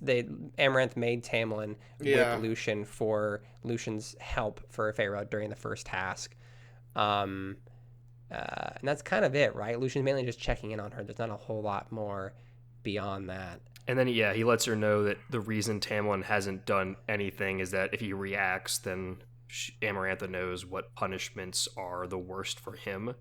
Amaranth made Tamlin whip Lucian for Lucian's help for Feyre during the first task. And that's kind of it, right? Lucian's mainly just checking in on her. There's not a whole lot more beyond that. And then, he lets her know that the reason Tamlin hasn't done anything is that if he reacts, then Amarantha knows what punishments are the worst for him.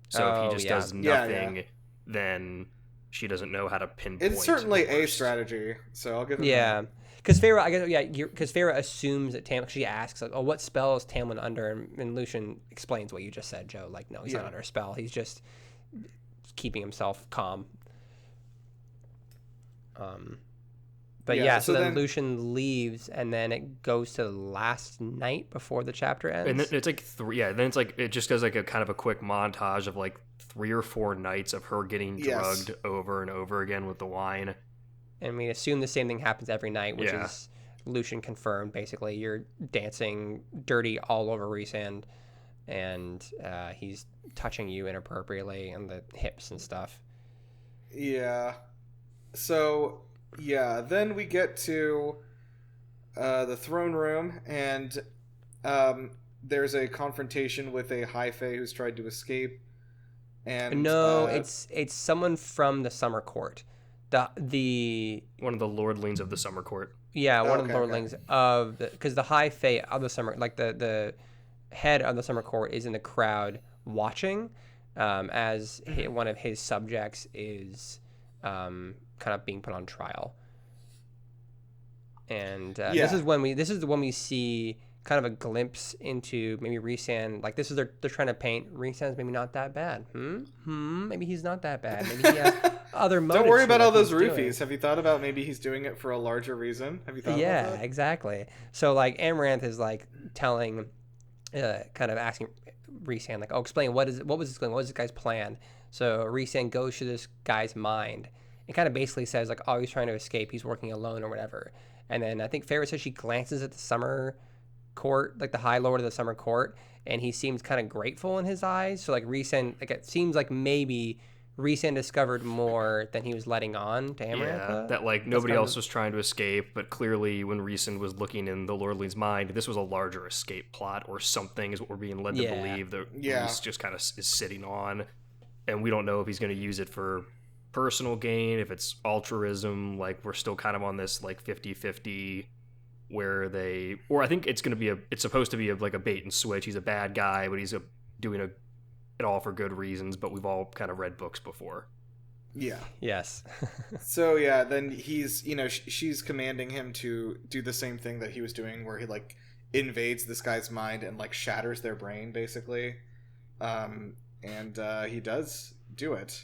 So if he just does nothing, then she doesn't know how to pinpoint. It's certainly a strategy, so I'll give him that. Because Feyre assumes that Tamlin. She asks, like, "Oh, what spell is Tamlin under?" And Lucian explains what you just said, Joe. Like, no, he's not under a spell. He's just keeping himself calm. But so then Lucian leaves, and then it goes to the last night before the chapter ends. And then it's like then it's like it just does like a kind of a quick montage of like 3 or 4 nights of her getting drugged over and over again with the wine. And we assume the same thing happens every night, which is Lucian confirmed. Basically, you're dancing dirty all over Rhysand, and he's touching you inappropriately on the hips and stuff. Yeah. So, then we get to the throne room, and there's a confrontation with a High Fae who's tried to escape. And no, it's someone from the Summer Court. The one of the lordlings of the Summer Court. Yeah, one of the lordlings of because the High Fae of the Summer, like the head of the Summer Court, is in the crowd watching, as one of his subjects is kind of being put on trial. And this is when we see kind of a glimpse into maybe Rhysand. Like this is they're trying to paint Rhysand's maybe not that bad. Maybe he's not that bad. Maybe he has other motives. Don't worry about all those roofies. Have you thought about maybe he's doing it for a larger reason? Have you thought about that? Exactly. So like Amaranth is like telling, kind of asking Rhysand like, oh, explain what was this guy's plan? So Rhysand goes to this guy's mind and kind of basically says like, oh, he's trying to escape. He's working alone or whatever. And then I think Feyre says she glances at the Summer Court, like the High Lord of the Summer Court, and he seems kind of grateful in his eyes. So like Rhysand, like it seems like maybe Rhysand discovered more than he was letting on to Amarantha. Yeah, that like nobody else was trying to escape, but clearly when Rhysand was looking in the Lordling's mind, this was a larger escape plot or something is what we're being led to believe that Rhys just kind of is sitting on, and we don't know if he's going to use it for personal gain, if it's altruism. Like we're still kind of on this like 50-50 where I think it's supposed to be like a bait and switch. He's a bad guy, but he's doing it all for good reasons, but we've all kind of read books before. Yeah. Yes. So then he's, she's commanding him to do the same thing that he was doing where he like invades this guy's mind and like shatters their brain basically. And he does do it.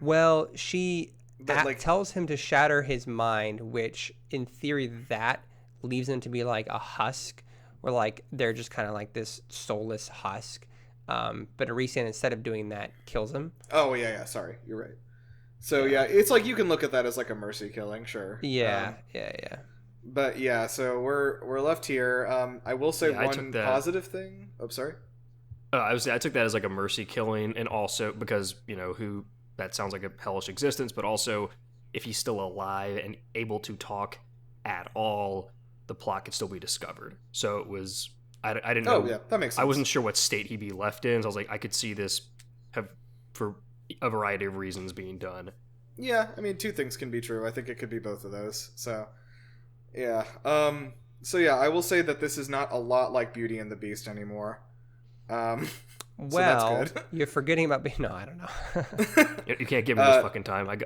Well, she tells him to shatter his mind, which in theory that leaves him to be like a husk, or like they're just kind of like this soulless husk. But Rhysand, instead of doing that, kills him. Oh yeah, sorry, you're right. So it's like you can look at that as like a mercy killing, sure. Yeah. But so we're left here. I will say one positive thing. Oh, sorry. I took that as like a mercy killing, and also because that sounds like a hellish existence, but also if he's still alive and able to talk at all, the plot could still be discovered. So it was, I didn't know. Oh yeah, that makes sense. I wasn't sure what state he'd be left in, so I was like, I could see this have, for a variety of reasons, being done. Yeah, I mean, 2 things can be true. I think it could be both of those. So, yeah. I will say that this is not a lot like Beauty and the Beast anymore. Well, so that's good. You're forgetting about being... No, I don't know. You can't give me this fucking time. I've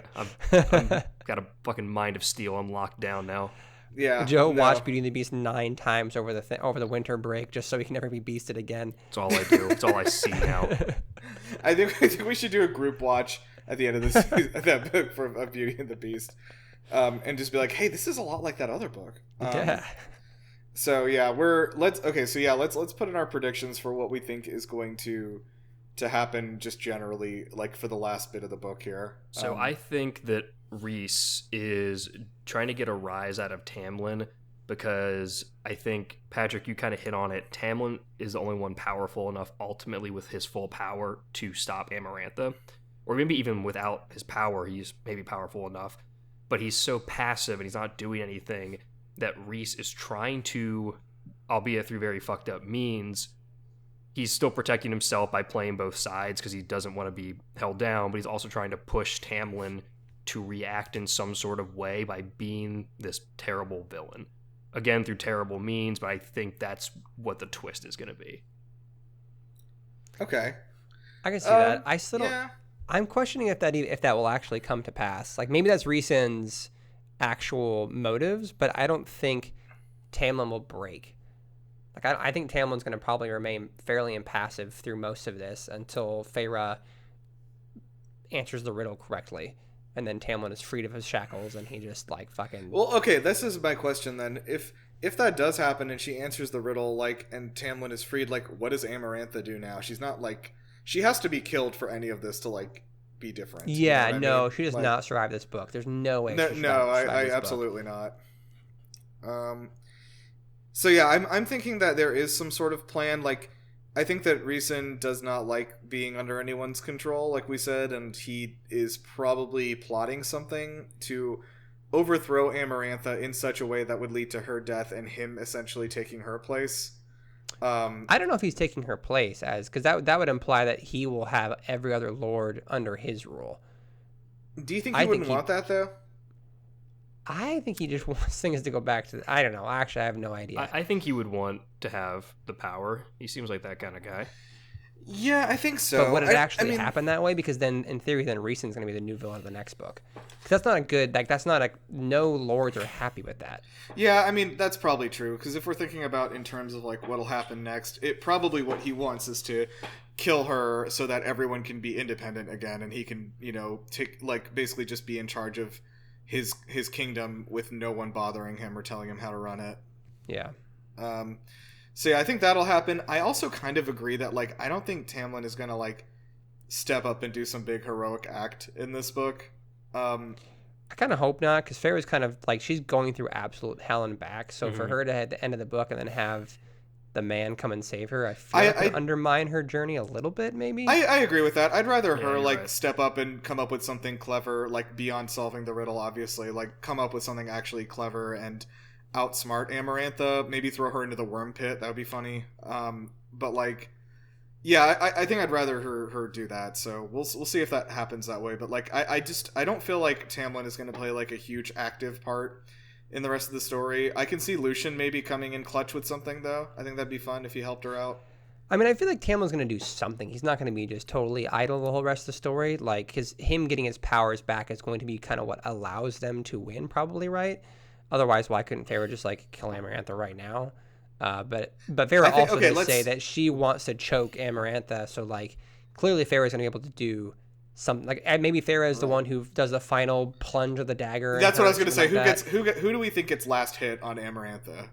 got a fucking mind of steel. I'm locked down now. Yeah. Joe watched Beauty and the Beast 9 times over the winter break just so he can never be beasted again. That's all I do. It's all I see now. I think we should do a group watch at the end of this that book of Beauty and the Beast, and just be like, hey, this is a lot like that other book. Yeah. So let's put in our predictions for what we think is going to happen just generally, like for the last bit of the book here. So I think that Rhys is trying to get a rise out of Tamlin, because I think, Patrick, you kind of hit on it. Tamlin is the only one powerful enough ultimately with his full power to stop Amarantha, or maybe even without his power he's maybe powerful enough, but he's so passive and he's not doing anything that Rhys is trying to, albeit through very fucked up means, he's still protecting himself by playing both sides because he doesn't want to be held down, but he's also trying to push Tamlin to react in some sort of way by being this terrible villain. Again, through terrible means, but I think that's what the twist is going to be. Okay. I can see that. I still I'm questioning if that will actually come to pass. Like, maybe that's Rhysand's actual motives, but I don't think Tamlin will break. Like, I think Tamlin's going to probably remain fairly impassive through most of this until Feyre answers the riddle correctly, and then Tamlin is freed of his shackles, and he just like fucking. Well, okay, this is my question then. If that does happen and she answers the riddle, like, and Tamlin is freed, like, what does Amarantha do now? She's not like, she has to be killed for any of this to like be different. Yeah, you know no, I mean? she does not survive this book. There's no way. I absolutely not. So yeah, I'm thinking that there is some sort of plan. Like, I think that Rhysand does not like being under anyone's control, like we said, and he is probably plotting something to overthrow Amarantha in such a way that would lead to her death and him essentially taking her place. I don't know if he's taking her place, because that would imply that he will have every other lord under his rule. Do you think he wouldn't want that though? I think he just wants things to go back to. I don't know. Actually, I have no idea. I think he would want to have the power. He seems like that kind of guy. Yeah, I think so. But would it actually happen that way? Because then, in theory, Rhysand's going to be the new villain of the next book. Because that's not a good. Like, that's not a. No lords are happy with that. Yeah, I mean that's probably true. Because if we're thinking about in terms of like what'll happen next, it probably what he wants is to kill her so that everyone can be independent again, and he can, take like basically just be in charge of his kingdom with no one bothering him or telling him how to run it. Yeah. So yeah, I think that'll happen. I also kind of agree that like I don't think Tamlin is gonna like step up and do some big heroic act in this book. I kind of hope not, because Feyre's kind of like she's going through absolute hell and back. So for her to at the end of the book and then have the man come and save her, I feel like it undermine her journey a little bit, maybe. I agree with that. I'd rather her like step up and come up with something clever, like beyond solving the riddle, obviously. Like come up with something actually clever and outsmart Amarantha. Maybe throw her into the worm pit. That would be funny. But like, yeah, I think I'd rather her do that. So we'll see if that happens that way. But like, I don't feel like Tamlin is going to play like a huge active part in the rest of the story. I can see Lucian maybe coming in clutch with something, though. I think that'd be fun if he helped her out. I mean, I feel like Tamlin's going to do something. He's not going to be just totally idle the whole rest of the story. Like, because him getting his powers back is going to be kind of what allows them to win, probably, right? Otherwise, why couldn't Feyre just, like, kill Amarantha right now? But Feyre also did say that she wants to choke Amarantha, so, like, clearly Feyre's going to be able to do something. Like, maybe Feyre is the one who does the final plunge of the dagger. That's what I was going to say. Who do we think gets last hit on Amarantha?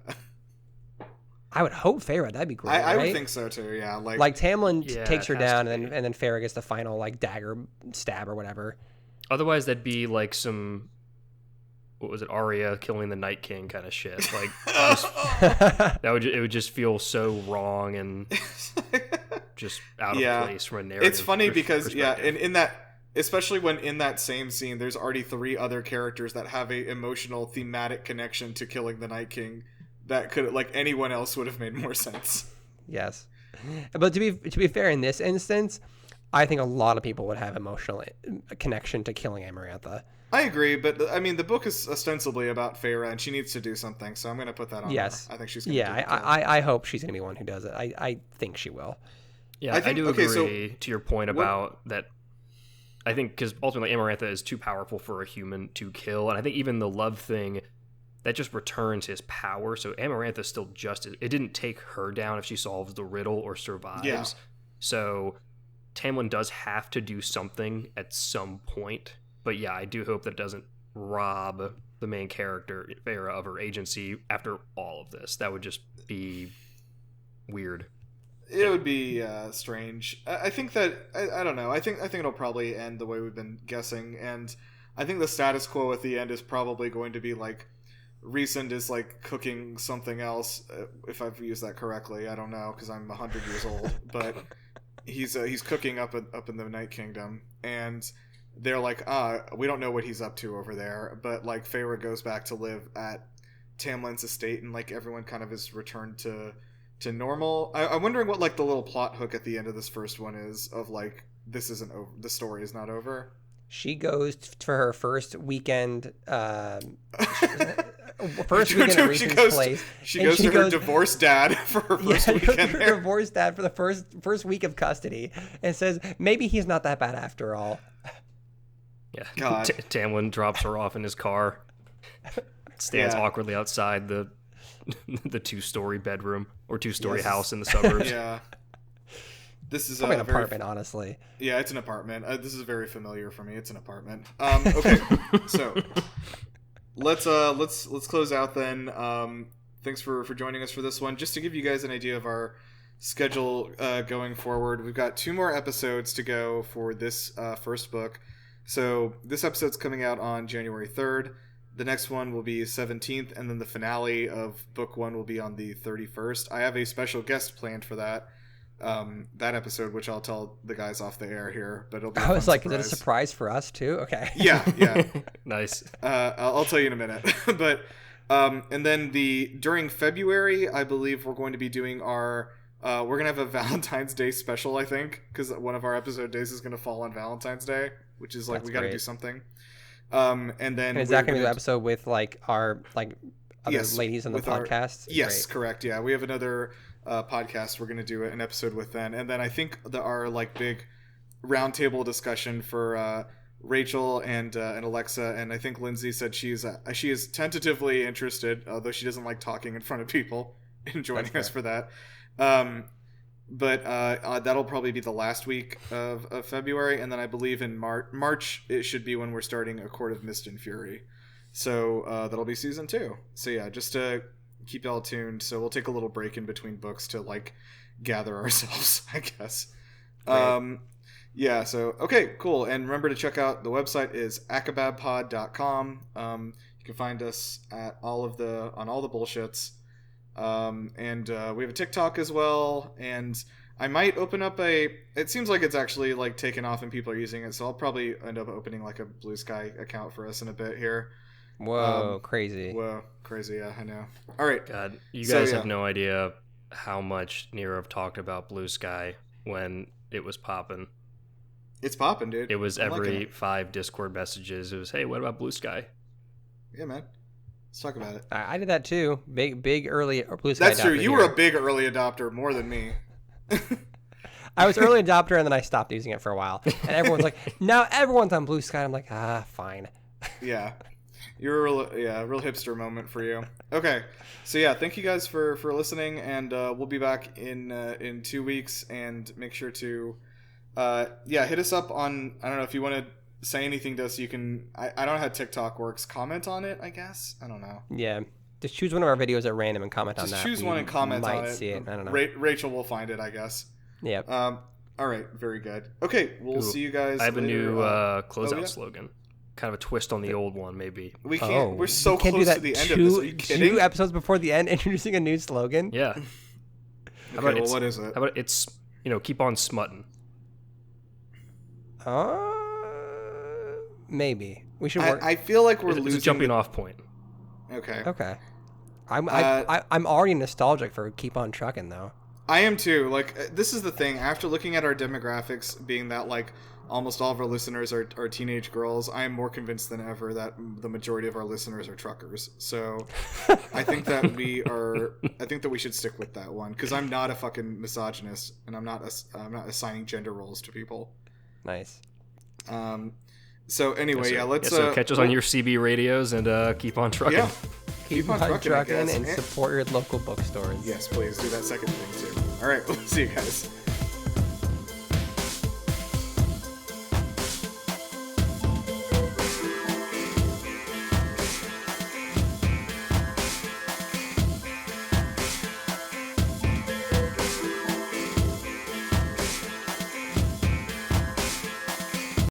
I would hope Feyre. That'd be great. I right? would think so too. Yeah, like Tamlin takes her down, and then Feyre gets the final like dagger stab or whatever. Otherwise, that'd be like some, what was it, Arya killing the Night King kind of shit. Like it would just feel so wrong and just out of place from a narrative. It's funny because in that, especially when in that same scene, there's already 3 other characters that have a emotional thematic connection to killing the Night King. That could, like, anyone else would have made more sense. Yes, but to be fair, in this instance, I think a lot of people would have emotional connection to killing Amarantha. I agree, but I mean, the book is ostensibly about Feyre, and she needs to do something, so I'm going to put that on her. I think she's going to do it. I hope she's going to be one who does it. I think she will. Yeah, I do agree to your point about that. I think because ultimately Amarantha is too powerful for a human to kill, and I think even the love thing, that just returns his power. So Amarantha still it didn't take her down if she solves the riddle or survives. Yeah. So Tamlin does have to do something at some point. But yeah, I do hope that it doesn't rob the main character, Feyre, of her agency after all of this. That would just be weird. It would be strange. I think that, I don't know. I think it'll probably end the way we've been guessing. And I think the status quo at the end is probably going to be like, Rhysand is like cooking something else, if I've used that correctly. I don't know because I'm 100 years old, but he's cooking up in the Night Kingdom, and they're like, we don't know what he's up to over there. But like Feyre goes back to live at Tamlin's estate, and like everyone kind of is returned to normal. I'm wondering what like the little plot hook at the end of this first one is of like this isn't over, the story is not over. She goes for her first weekend first weekend at Rachel's place. She goes to her divorced dad for her first weekend there. Her divorced dad for the first week of custody, and says maybe he's not that bad after all. Yeah, Tamlin drops her off in his car, stands awkwardly outside the 2-story bedroom or 2-story house in the suburbs. Yeah. This is probably an apartment, honestly. Yeah, it's an apartment. This is very familiar for me. It's an apartment. Okay, so let's close out then. Thanks for joining us for this one. Just to give you guys an idea of our schedule going forward, we've got 2 more episodes to go for this first book. So this episode's coming out on January 3rd. The next one will be 17th, and then the finale of book 1 will be on the 31st. I have a special guest planned for that episode, which I'll tell the guys off the air here, but it'll be is it a surprise for us too? Okay. Yeah. Nice. I'll tell you in a minute. But and then during February, I believe we're going to be doing we're gonna have a Valentine's Day special, I think, because one of our episode days is gonna fall on Valentine's Day, which is like, we gotta do something. And then is that gonna be the episode with like our other ladies on the podcast? Yes, correct. Yeah, we have another podcast we're going to do an episode with then, and then I think our like big roundtable discussion for Rachel and Alexa, and I think Lindsay said she is tentatively interested, although she doesn't like talking in front of people, in joining us for that. But that'll probably be the last week of February, and then I believe in March it should be when we're starting A Court of Mist and Fury. So that'll be season 2. So yeah, just to keep y'all tuned. So we'll take a little break in between books to like gather ourselves, I guess. Right. Yeah, so okay, cool. And remember to check out the website is akababpod.com. You can find us at on all the bullshits. And we have a TikTok as well, and I might open up it seems like it's actually like taken off and people are using it, so I'll probably end up opening like a Blue Sky account for us in a bit here. Whoa, crazy. Yeah, I know. All right. God, you guys have no idea how much Nirav talked about Blue Sky when it was popping. It's popping, dude. It was every 5 Discord messages. It was, hey, what about Blue Sky? Yeah, man. Let's talk about it. I did that too. Big early Blue Sky. That's true. You were a big early adopter, more than me. I was early adopter, and then I stopped using it for a while. And everyone's like, now everyone's on Blue Sky. I'm like, fine. Yeah. You're a real hipster moment for you. Okay. So yeah, thank you guys for listening, and we'll be back in 2 weeks, and make sure to hit us up on, I don't know, if you want to say anything to us, you can, I don't know how TikTok works, comment on it, I guess. I don't know. Yeah. Just choose one of our videos at random and comment on that. Just choose one and comment on it. See it. I don't know. Rachel will find it, I guess. Yep. All right. Very good. Okay. We'll see you guys I have later. A new closeout slogan. Kind of a twist on the old one, maybe. We can't. We're so close to the end of this. Are you kidding? 2 episodes before the end, introducing a new slogan. Yeah. Okay, what is it? How about it's keep on smutting. Maybe we should work. I feel like we're losing a jumping off point. Okay. I'm already nostalgic for Keep on Trucking though. I am too. Like, this is the thing. After looking at our demographics, being that like almost all of our listeners are teenage girls, I am more convinced than ever that the majority of our listeners are truckers. So I think that we should stick with that one, because I'm not a fucking misogynist, and I'm not assigning gender roles to people. Nice. So anyway, let's so catch us on your CB radios and keep on trucking. Yeah. Keep on trucking and support your local bookstores. Yes, please do that second thing too. All right, we'll see you guys.